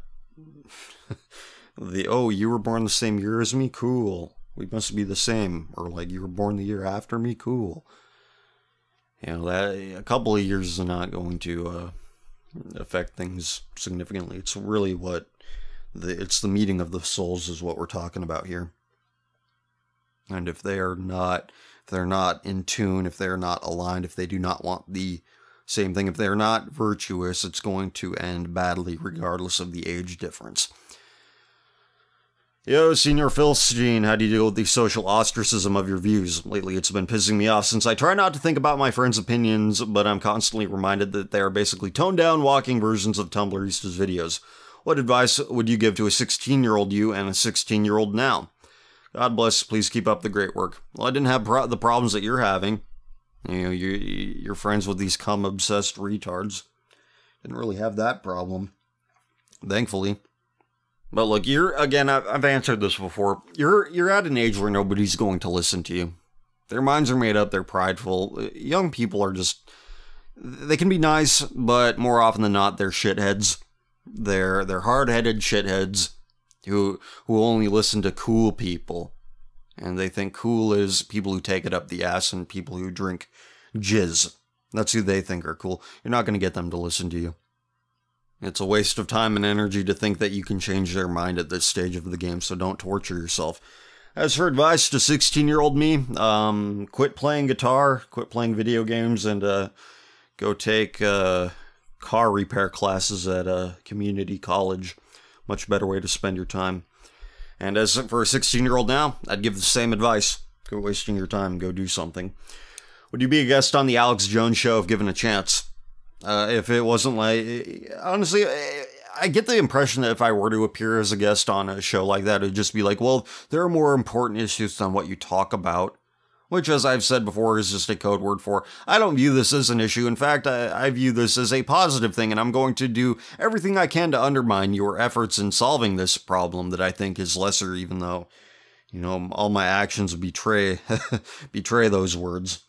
oh, you were born the same year as me? Cool. We must be the same. Or like, you were born the year after me? Cool. You know, that a couple of years is not going to affect things significantly. It's really it's the meeting of the souls is what we're talking about here. And if they're not in tune, if they're not aligned, if they do not want the same thing, if they're not virtuous, it's going to end badly regardless of the age difference. Yo, Senior Filth, Gene, how do you deal with the social ostracism of your views? Lately it's been pissing me off since I try not to think about my friends' opinions, but I'm constantly reminded that they are basically toned-down walking versions of Tumblrista's videos. What advice would you give to a 16-year-old you and a 16-year-old now? God bless, please keep up the great work. Well, I didn't have the problems that you're having. You know, you're friends with these cum-obsessed retards. Didn't really have that problem, thankfully. But look, I've answered this before. You're at an age where nobody's going to listen to you. Their minds are made up, they're prideful. Young people are just, they can be nice, but more often than not, they're shitheads. They're hard-headed shitheads who only listen to cool people. And they think cool is people who take it up the ass and people who drink jizz. That's who they think are cool. You're not going to get them to listen to you. It's a waste of time and energy to think that you can change their mind at this stage of the game, so don't torture yourself. As for advice to 16-year-old me, quit playing guitar, quit playing video games, and go take car repair classes at a community college. Much better way to spend your time. And as for a 16-year-old now, I'd give the same advice. Quit wasting your time, go do something. Would you be a guest on the Alex Jones Show if given a chance? If it wasn't like... Honestly, I get the impression that if I were to appear as a guest on a show like that, it'd just be like, well, there are more important issues than what you talk about. Which, as I've said before, is just a code word for, I don't view this as an issue. In fact, I view this as a positive thing, and I'm going to do everything I can to undermine your efforts in solving this problem that I think is lesser, even though, you know, all my actions betray those words.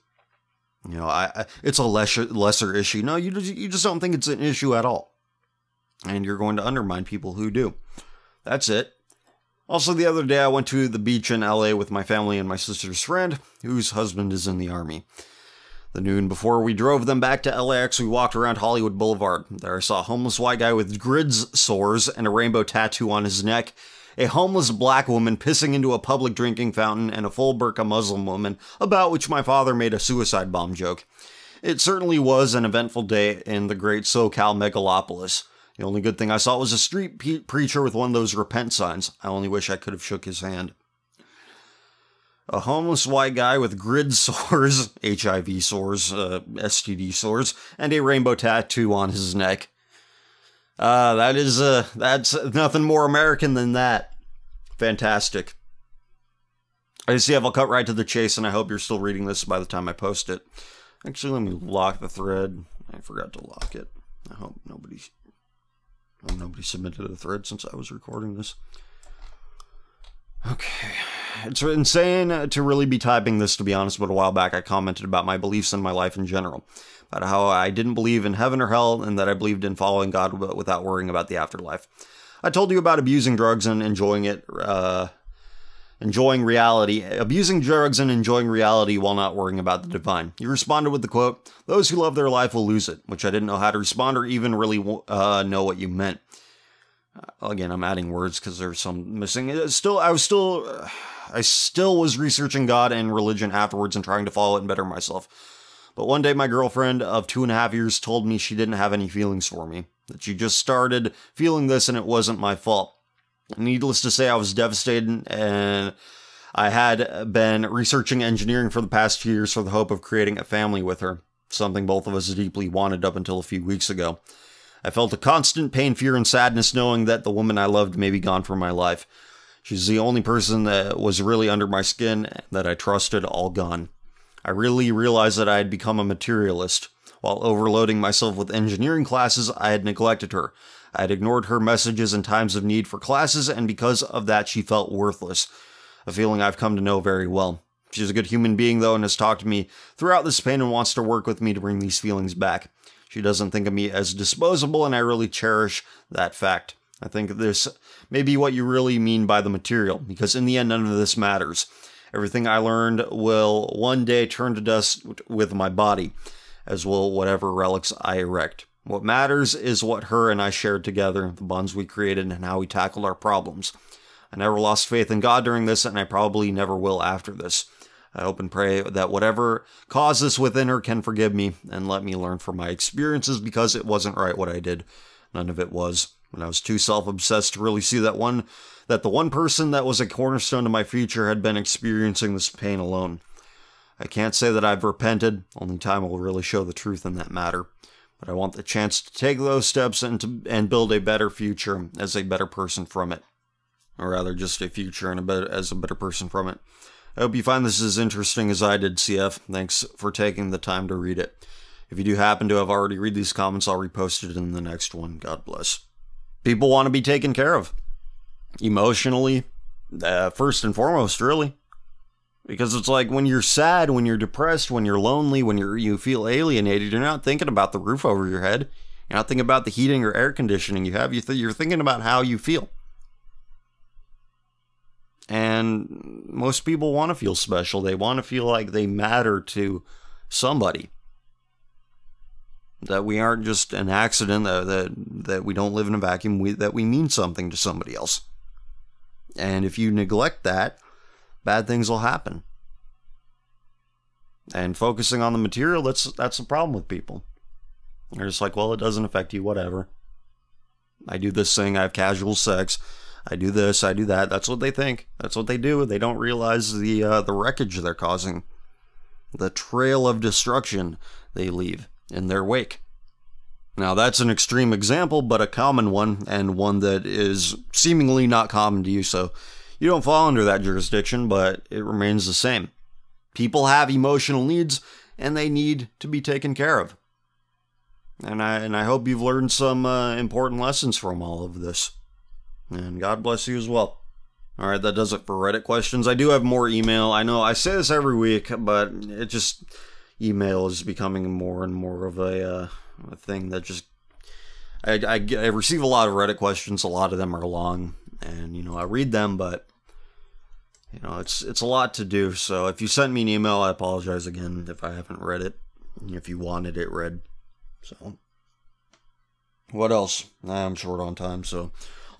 You know, it's a lesser issue. No, you just don't think it's an issue at all. And you're going to undermine people who do. That's it. Also, the other day I went to the beach in LA with my family and my sister's friend, whose husband is in the army. The noon before we drove them back to LAX, we walked around Hollywood Boulevard. There I saw a homeless white guy with grids sores and a rainbow tattoo on his neck, a homeless black woman pissing into a public drinking fountain, and a full burqa Muslim woman, about which my father made a suicide bomb joke. It certainly was an eventful day in the great SoCal megalopolis. The only good thing I saw was a street preacher with one of those repent signs. I only wish I could have shook his hand. a homeless white guy with grid sores, HIV sores, STD sores, and a rainbow tattoo on his neck. That's nothing more American than that. Fantastic. I see. I'll cut right to the chase, and I hope you're still reading this by the time I post it. Actually, let me lock the thread. I forgot to lock it. I hope nobody submitted a thread since I was recording this. Okay. It's insane to really be typing this, to be honest, but a while back I commented about my beliefs in my life in general. About how I didn't believe in heaven or hell, and that I believed in following God without worrying about the afterlife. I told you about abusing drugs and enjoying reality. Abusing drugs and enjoying reality while not worrying about the divine. You responded with the quote, "Those who love their life will lose it," which I didn't know how to respond or even really know what you meant. Again, I'm adding words because there's some missing. I still was researching God and religion afterwards and trying to follow it and better myself. But one day my girlfriend of 2.5 years told me she didn't have any feelings for me. That she just started feeling this and it wasn't my fault. Needless to say, I was devastated, and I had been researching engineering for the past 2 years for the hope of creating a family with her. Something both of us deeply wanted up until a few weeks ago. I felt a constant pain, fear, and sadness knowing that the woman I loved may be gone from my life. She's the only person that was really under my skin that I trusted, all gone. I really realized that I had become a materialist. While overloading myself with engineering classes, I had neglected her. I had ignored her messages in times of need for classes, and because of that, she felt worthless. A feeling I've come to know very well. She's a good human being, though, and has talked to me throughout this pain and wants to work with me to bring these feelings back. She doesn't think of me as disposable, and I really cherish that fact. I think this may be what you really mean by the material, because in the end, none of this matters. Everything I learned will one day turn to dust with my body, as will whatever relics I erect. What matters is what her and I shared together, the bonds we created, and how we tackled our problems. I never lost faith in God during this, and I probably never will after this. I hope and pray that whatever caused this within her can forgive me and let me learn from my experiences, because it wasn't right what I did. None of it was. When I was too self-obsessed to really see that the one person that was a cornerstone to my future had been experiencing this pain alone. I can't say that I've repented. Only time will really show the truth in that matter. But I want the chance to take those steps and build a better future as a better person from it. Or rather, just a future and as a better person from it. I hope you find this as interesting as I did, CF. Thanks for taking the time to read it. If you do happen to have already read these comments, I'll repost it in the next one. God bless. People want to be taken care of. Emotionally, first and foremost, really. Because it's like when you're sad, when you're depressed, when you're lonely, when you feel alienated, you're not thinking about the roof over your head. You're not thinking about the heating or air conditioning you have. You're thinking about how you feel. And most people want to feel special. They want to feel like they matter to somebody. That we aren't just an accident, that we don't live in a vacuum, that we mean something to somebody else. And if you neglect that, bad things will happen. And focusing on the material, that's the problem with people. They're just like, well, it doesn't affect you, whatever. I do this thing, I have casual sex. I do this, I do that. That's what they think. That's what they do. They don't realize the wreckage they're causing. The trail of destruction they leave in their wake. Now, that's an extreme example, but a common one, and one that is seemingly not common to you, so you don't fall under that jurisdiction, but it remains the same. People have emotional needs, and they need to be taken care of. And I hope you've learned some important lessons from all of this. And God bless you as well. Alright, that does it for Reddit questions. I do have more email. I know I say this every week, but it just... email is becoming more and more of a thing that just... I receive a lot of Reddit questions. A lot of them are long. And, I read them, but... it's a lot to do. So if you sent me an email, I apologize again if I haven't read it. If you wanted it read. So... what else? I'm short on time, so...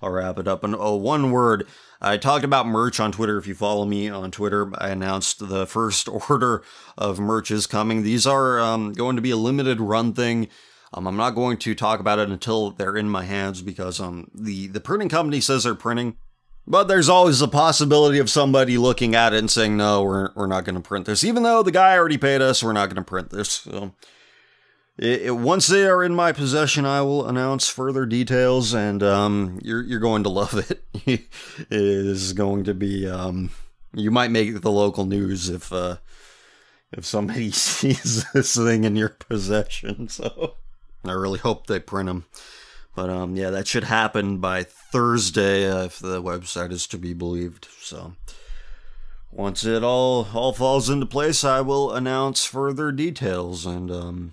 I'll wrap it up. And one word. I talked about merch on Twitter. If you follow me on Twitter, I announced the first order of merch is coming. These are going to be a limited run thing. I'm not going to talk about it until they're in my hands because the printing company says they're printing. But there's always the possibility of somebody looking at it and saying, no, we're not going to print this. Even though the guy already paid us, we're not going to print this. So once they are in my possession, I will announce further details, and you're going to love it. It is going to be, you might make the local news if somebody sees this thing in your possession. So I really hope they print them. But yeah, that should happen by Thursday if the website is to be believed. So once it all falls into place, I will announce further details. And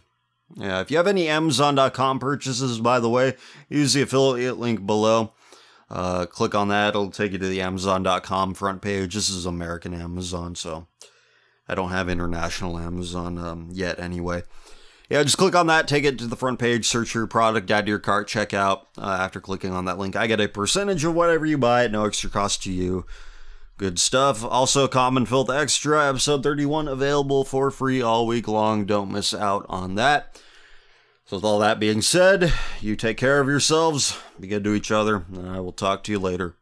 yeah, if you have any Amazon.com purchases, by the way, use the affiliate link below. Click on that. It'll take you to the Amazon.com front page. This is American Amazon, so I don't have international Amazon yet anyway. Yeah, just click on that, take it to the front page, search your product, add to your cart, check out. After clicking on that link, I get a percentage of whatever you buy at no extra cost to you. Good stuff. Also, Common Filth Extra, episode 31, available for free all week long. Don't miss out on that. So with all that being said, you take care of yourselves, be good to each other, and I will talk to you later.